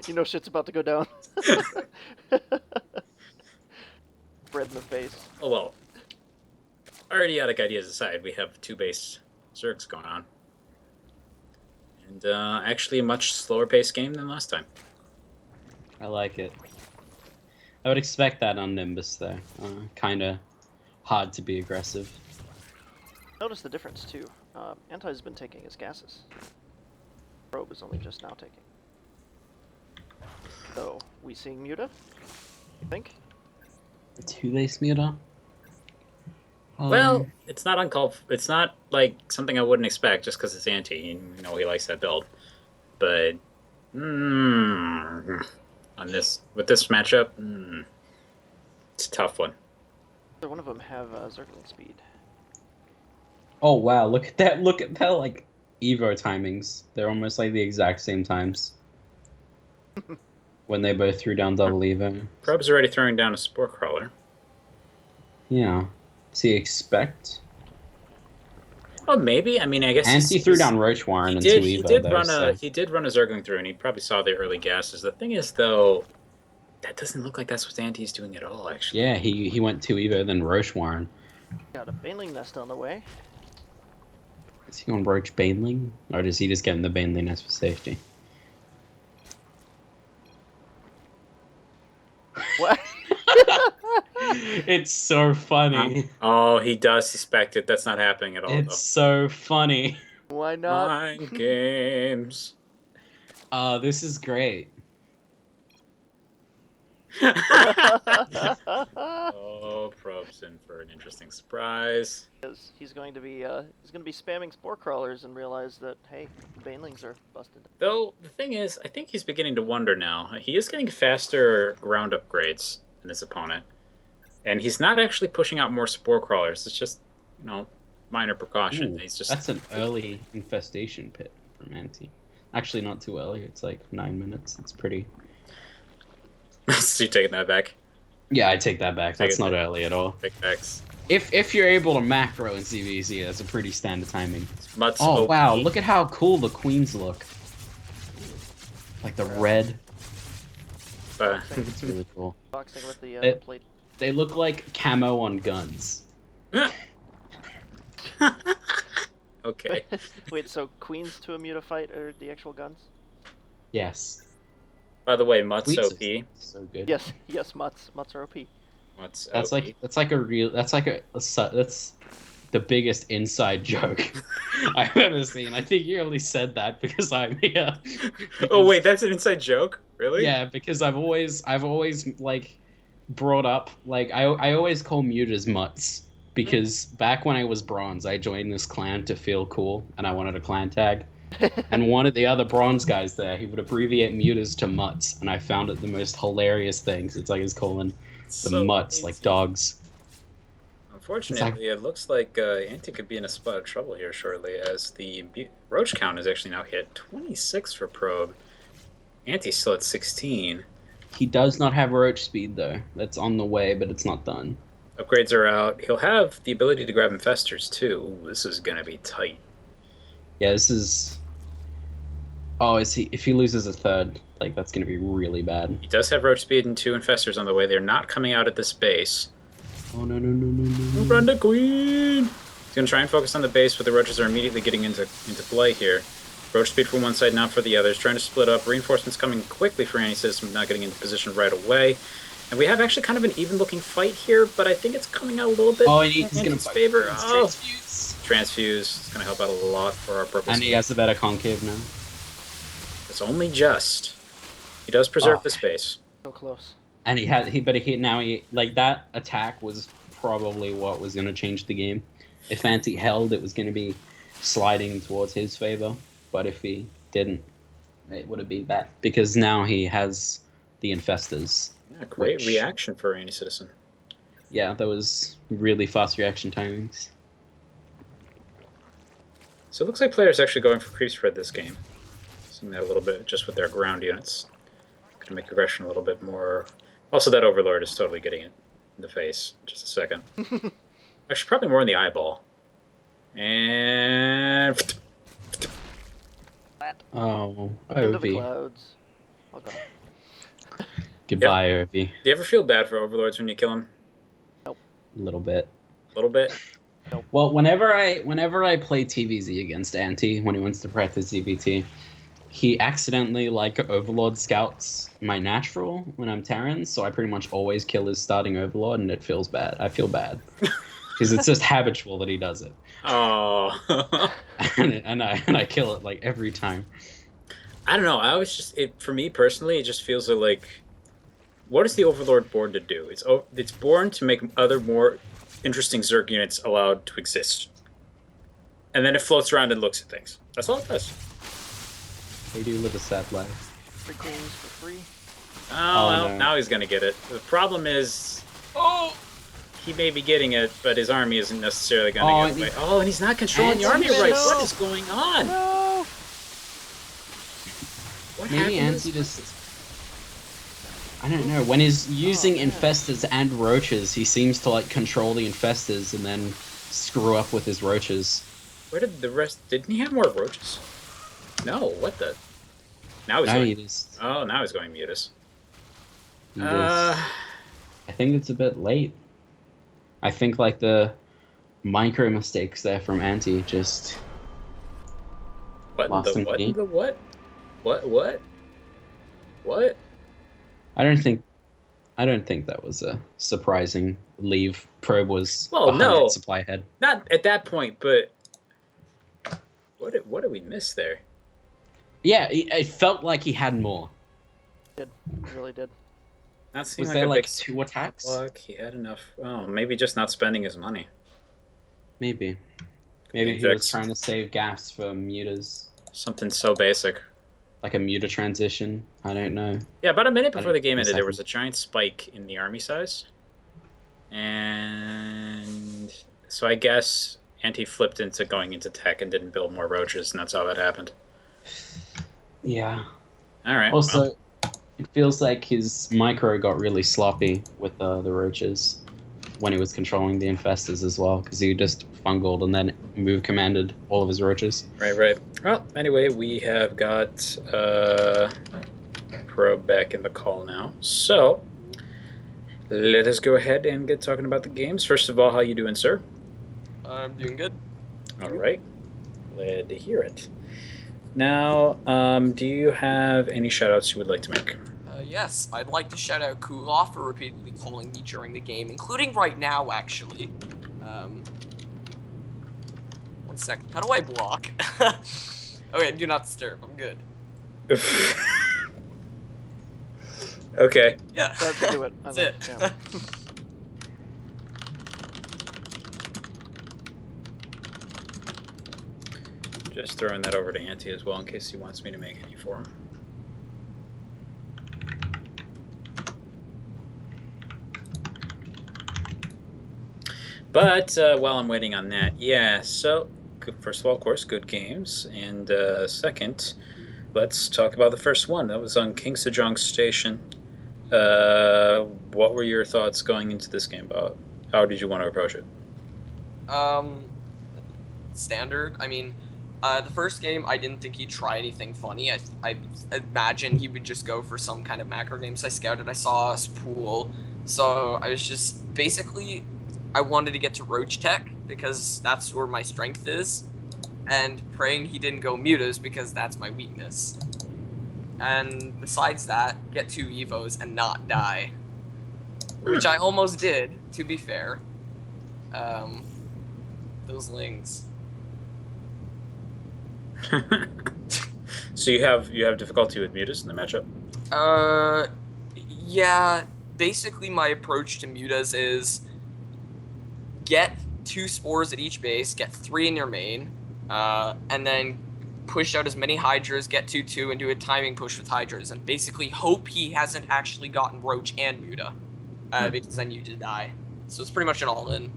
You know shit's about to go down. Red in the face. Oh well. Idiotic ideas aside, we have two base Zergs going on. And actually a much slower paced game than last time. I like it. I would expect that on Nimbus though. Kind of hard to be aggressive. Notice the difference too. Anti's been taking his gases. Probe is only just now taking. So, we seeing Muta? You think? A two-base muta. Well, it's not uncalled. It's not like something I wouldn't expect just because it's anti. You know, he likes that build. But on this with this matchup, it's a tough one. Either one of them have Zergling speed. Oh wow, look at that! Look at that! Like Evo timings. They're almost like the exact same times. When they both threw down double Evo. Probe's already throwing down a Spore Crawler. Yeah. Does he expect? Oh, maybe. I mean, I guess. And he threw down Roach Warren and two Evo. He did though, run so. he did run a Zergling through, and he probably saw the early gases. The thing is, though, that doesn't look like that's what Anti's doing at all. Actually. Yeah, he went two Evo, then Roach Warren. Got a Baneling nest on the way. Is he on Roach Baneling? Or does he just get in the Baneling nest for safety? What? It's so funny. Oh, he does suspect it. That's not happening at all. It's so funny. Why though. not? Mind games. This is great. Oh, Probe's in for an interesting surprise. He's going to be spamming Spore Crawlers and realize that, hey, Banelings are busted. Though the thing is, I think he's beginning to wonder now. He is getting faster ground upgrades than his opponent, and he's not actually pushing out more Spore Crawlers. It's just, minor precaution. Ooh, He's just That's an early infestation pit from Anti. Actually, not too early. It's like 9 minutes. It's pretty. so you taking that back? Yeah, I take that back. That's it not back. early at all. Big facts. If you're able to macro in CVZ, that's a pretty standard timing. Mutts Oh OP. wow, look at how cool the queens look. Like the red. It's really cool. Boxing with the It- plate. They look like camo on guns. Okay. Wait, so Queens to a Muta fight are the actual guns? Yes. By the way, Mutts Queens OP. is so good. Yes, Mutts are OP. Mutts That's OP. that's the biggest inside joke I've ever seen. I think you only said that because I'm here. Oh wait, that's an inside joke? Really? Yeah, because I've always like brought up like I always call mutas mutts because back when I was bronze, I joined this clan to feel cool and I wanted a clan tag. And one of the other bronze guys there, he would abbreviate mutas to mutts, and I found it the most hilarious things. It's like he's calling the So mutts easy. like dogs. Unfortunately, it looks like Anti could be in a spot of trouble here shortly, as the roach count is actually now hit 26 for Probe. Anti's still at 16. He does not have roach speed though. That's on the way, but it's not done. Upgrades are out. He'll have the ability to grab infestors too. Ooh, this is gonna be tight. Yeah, this is. Oh, is he? If he loses a third, like that's gonna be really bad. He does have roach speed and 2 infestors on the way. They're not coming out at this base. Oh no! Run the queen! He's gonna try and focus on the base, but the roaches are immediately getting into play here. Roach speed from one side, not for the others. Trying to split up. Reinforcements coming quickly for Anti-System, not getting into position right away. And we have actually kind of an even-looking fight here, but I think it's coming out a little bit Oh, in he's gonna Anti's fight. favor. He's Oh, transfuse. transfuse. It's gonna help out a lot for our purpose. And he has a better concave now. It's only just. He does preserve Oh. the space. So close. And he like that attack was probably what was going to change the game. If Anti held, it was going to be sliding towards his favor. But if he didn't, it would have been bad because now he has the infestors. Yeah, great Which, reaction for any citizen. yeah, that was really fast reaction timings. So it looks like players actually going for creep spread this game. Seeing that a little bit just with their ground units. Gonna make aggression a little bit more. Also, that Overlord is totally getting it in the face. Just a second. Actually, probably more in the eyeball. And Oh, Into the Ovi. clouds. Oh god. Goodbye, Ovi. do you ever feel bad for Overlords when you kill them? A little bit. A little bit. Well, whenever I play TVZ against Anti when he wants to practice EVT, he accidentally like Overlord scouts my natural when I'm Terran, so I pretty much always kill his starting Overlord, and it feels bad. I feel bad because it's just habitual that he does it, Oh. and I kill it like every time. I don't know. I always just for me personally, it just feels like what is the Overlord born to do? It's born to make other more interesting Zerg units allowed to exist, and then it floats around and looks at things. That's all it does. They do live a sad life. Free queens for free. Oh, well, no. now he's gonna get it. The problem is, he may be getting it, but his army isn't necessarily gonna get away. Oh, and he's not controlling the army right. no. What is going on? No! What Maybe happened? Anti just. I don't know. When he's using man. infestors and roaches, he seems to like control the infestors and then screw up with his roaches. Where did the rest? Didn't he have more roaches? No. What the? Now he's No, going. he just. Oh, now he's going mutus. He just I think it's a bit late. I think like the micro mistakes there from Anti just. What in Lost the him what? In game. the what? What? What? I don't think that was a surprising leave. Probe was Well, 100 no. supply ahead. Not at that point, but what did we miss there? Yeah, it felt like he had more. Did. Really did. That seemed Was like there a like big 2 attacks? block. He had enough. Oh, maybe just not spending his money. Maybe he was Injects. trying to save gas for mutas. Something so basic. Like a muta transition. I don't know. Yeah, about a minute before the game A ended, there second. was a giant spike in the army size. And so I guess Anti flipped into going into tech and didn't build more roaches, and that's how that happened. Yeah. All right. Also, well, it feels like his micro got really sloppy with the roaches when he was controlling the infestors as well, because he just fungled and then move commanded all of his roaches. right. Well, anyway, we have got Probe back in the call now. So let us go ahead and get talking about the games. First of all, how you doing, sir? I'm doing good. All right. Glad to hear it. Now, do you have any shout-outs you would like to make? Yes, I'd like to shout out Kulov for repeatedly calling me during the game, including right now, actually. One second. How do I block? Okay, do not disturb. I'm good. Okay. Yeah. That's do it. That's it. Yeah. Just throwing that over to Auntie as well in case he wants me to make any for him. But while I'm waiting on that, yeah, so first of all, of course, good games. And second, let's talk about the first one. That was on King Sejong Station. What were your thoughts going into this game, Bob? How did you want to approach it? Standard. I mean, the first game, I didn't think he'd try anything funny. I imagine he would just go for some kind of macro games I scouted. I saw a pool, so I was just basically, I wanted to get to Roach Tech because that's where my strength is, and praying he didn't go mutas because that's my weakness. And besides that, get 2 evos and not die, which I almost did, to be fair. Those lings. So you have difficulty with mutas in the matchup? Yeah, basically my approach to mutas is get 2 spores at each base, get 3 in your main, and then push out as many hydras, get 2/2, and do a timing push with hydras, and basically hope he hasn't actually gotten roach and muta, because then you just die. So it's pretty much an all-in.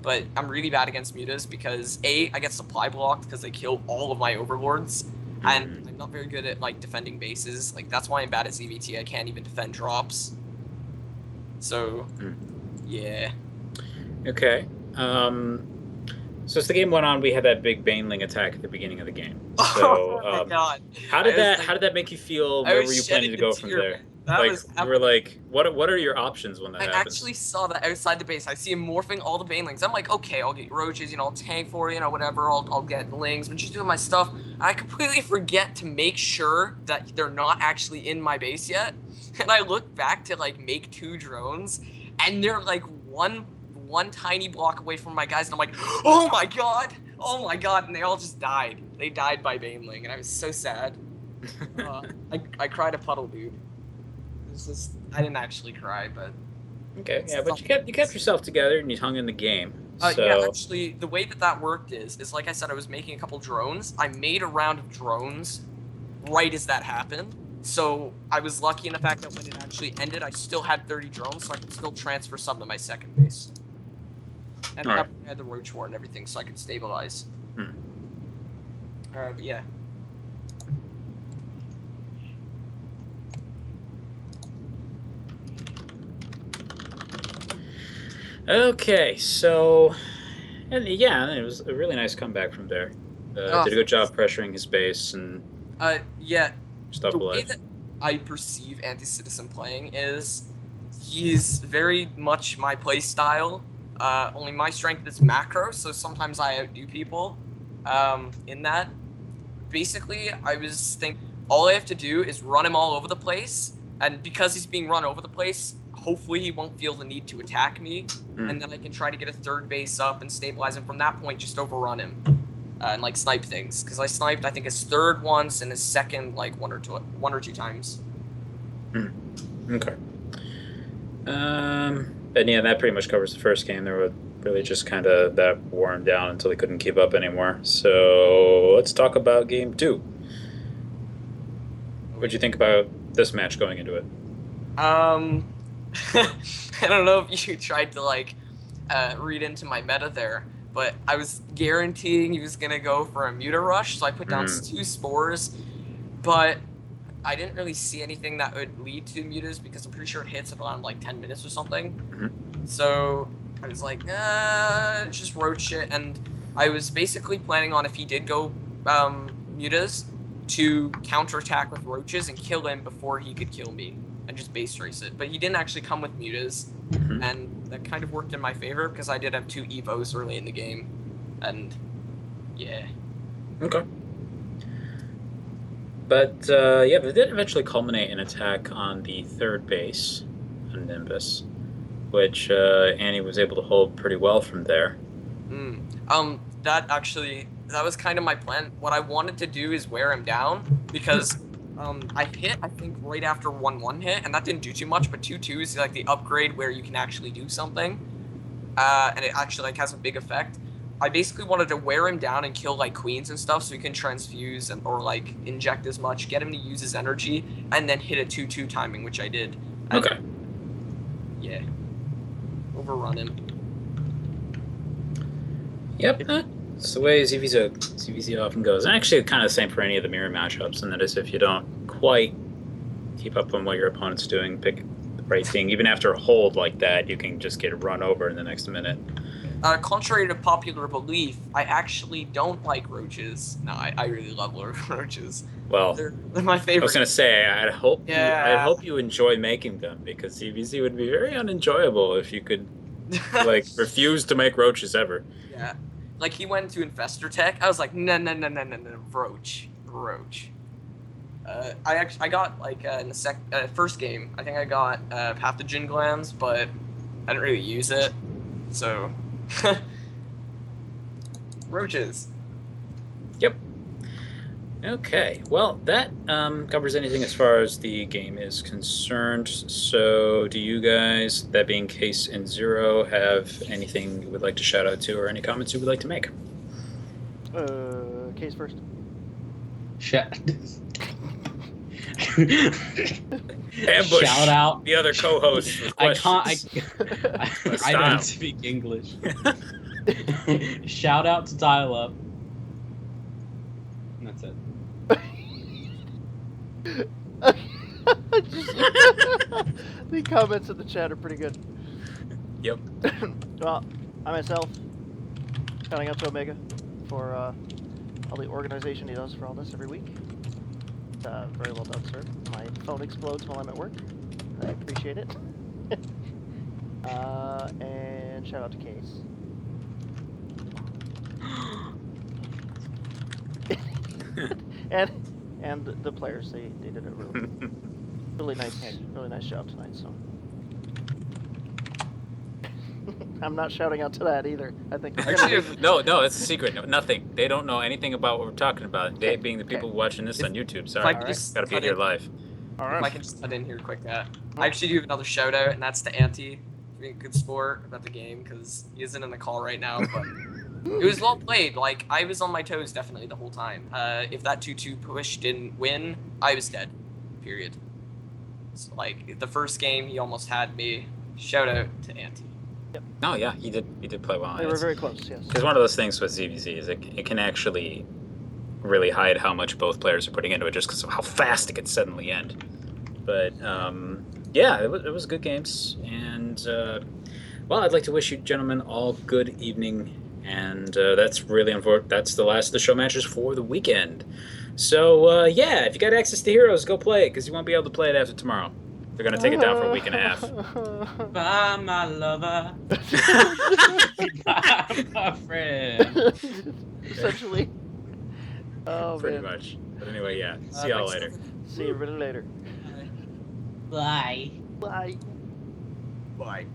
But I'm really bad against mutas because A, I get supply blocked because they kill all of my overlords, and I'm not very good at like defending bases. Like that's why I'm bad at ZVT. I can't even defend drops. So, yeah. Okay. So as the game went on, we had that big Baneling attack at the beginning of the game. So, Oh my god. how did that make you feel? I Where was were you planning to shedding go a from tear, there? man. That Like was you were like, what are your options when that I happens? actually saw that outside the base. I see him morphing all the banelings. I'm like, okay, I'll get roaches, I'll tank for you, whatever. I'll get lings, but just doing my stuff. I completely forget to make sure that they're not actually in my base yet. And I look back to like make 2 drones, and they're like one tiny block away from my guys, and I'm like, oh my god, and they all just died. They died by baneling, and I was so sad. I cried a puddle, dude. It's just, I didn't actually cry, but Okay, yeah, but you kept yourself together and you hung in the game. yeah, So actually, the way that worked is like I said, I was making a couple drones. I made a round of drones right as that happened. So I was lucky in the fact that when it actually ended, I still had 30 drones, so I could still transfer some to my second base. And All right. I had the roach ward and everything, so I could stabilize. Hmm. But yeah. Okay, so and yeah, it was a really nice comeback from there. Did a good job pressuring his base and Yeah, stuff the way alive. that I perceive Anti-Citizen playing is he's very much my play style. Only my strength is macro, so sometimes I outdo people in that. Basically, I was thinking all I have to do is run him all over the place, and because he's being run over the place, hopefully he won't feel the need to attack me, and then I can try to get a third base up and stabilize him from that point, just overrun him. And like snipe things, because I sniped I think his third once and his second like one or two times. Okay. And yeah, that pretty much covers the first game. There were really just kind of that wore him down until he couldn't keep up anymore. So let's talk about game 2. What'd you think about this match going into it? I don't know if you tried to like read into my meta there, but I was guaranteeing he was gonna go for a muta rush, so I put down 2 spores, but I didn't really see anything that would lead to mutas because I'm pretty sure it hits around like 10 minutes or something. So I was like, just roach it, and I was basically planning on if he did go mutas to counterattack with roaches and kill him before he could kill me and just base race it. But he didn't actually come with mutas, and that kind of worked in my favor because I did have 2 evos early in the game, and yeah. Okay. But yeah, they did eventually culminate in attack on the third base, on Nimbus, which Annie was able to hold pretty well from there. That was kind of my plan. What I wanted to do is wear him down because I hit, I think, right after 1-1 hit, and that didn't do too much, but 2-2 is like the upgrade where you can actually do something, and it actually like has a big effect. I basically wanted to wear him down and kill like queens and stuff so he can transfuse or like inject as much, get him to use his energy, and then hit a 2-2 timing, which I did. And, Okay. yeah. Overrun him. Yep, that's the way ZVZ often goes. And actually, kind of the same for any of the mirror matchups, and that is if you don't quite keep up on what your opponent's doing, pick the right thing. Even after a hold like that, you can just get run over in the next minute. Contrary to popular belief, I actually don't like roaches. No, I really love roaches. Well, They're my favorite. I was gonna say I'd hope Yeah. I'd hope you enjoy making them because ZVZ would be very unenjoyable if you could like refuse to make roaches ever. Yeah. Like he went to Infestor Tech. I was like, no, roach. I got like in the first game, I think I got pathogen glands, but I didn't really use it. So roaches. Yep. Okay, well, that covers anything as far as the game is concerned. So, do you guys, that being Case and Zero, have anything you would like to shout out to or any comments you would like to make? Case first. Shout Ambush Shout out. the other co-hosts with I can't. questions. I Style. don't speak English. Shout out to Dial Up. And that's it. The comments in the chat are pretty good. Yep. Well, I myself, shouting out to Omega for all the organization he does for all this every week. Very well done, sir. My phone explodes while I'm at work. I appreciate it. And shout out to Case. and the players, they did a really nice job tonight. So I'm not shouting out to that either. I think Actually, no, it's a secret. No, nothing. They don't know anything about what we're talking about. They Okay, being the people okay. watching this If- on YouTube. If I Sorry, could Alright. just gotta be cut here in, live. All if I right. can just cut in here quick, I actually do have another shout out, and that's to Auntie for being a good sport about the game because he isn't in the call right now, but it was well played. Like I was on my toes definitely the whole time. If that 2-2 push didn't win, I was dead. Period. So, like the first game, he almost had me. Shout out to Auntie. No, yeah, he did play well. They were very close. Yes. Because one of those things with ZVZ is it can actually really hide how much both players are putting into it just because of how fast it can suddenly end. But yeah, it was good games, and well, I'd like to wish you gentlemen all good evening, and that's really important. That's the last of the show matches for the weekend. So yeah, if you got access to Heroes, go play it because you won't be able to play it after tomorrow. They're gonna take it down for a week and a half. Bye, my lover. Bye, my friend. Essentially. Oh Pretty man. much. But anyway, yeah. See y'all Thanks. later. See you really later. Bye. Bye. Bye.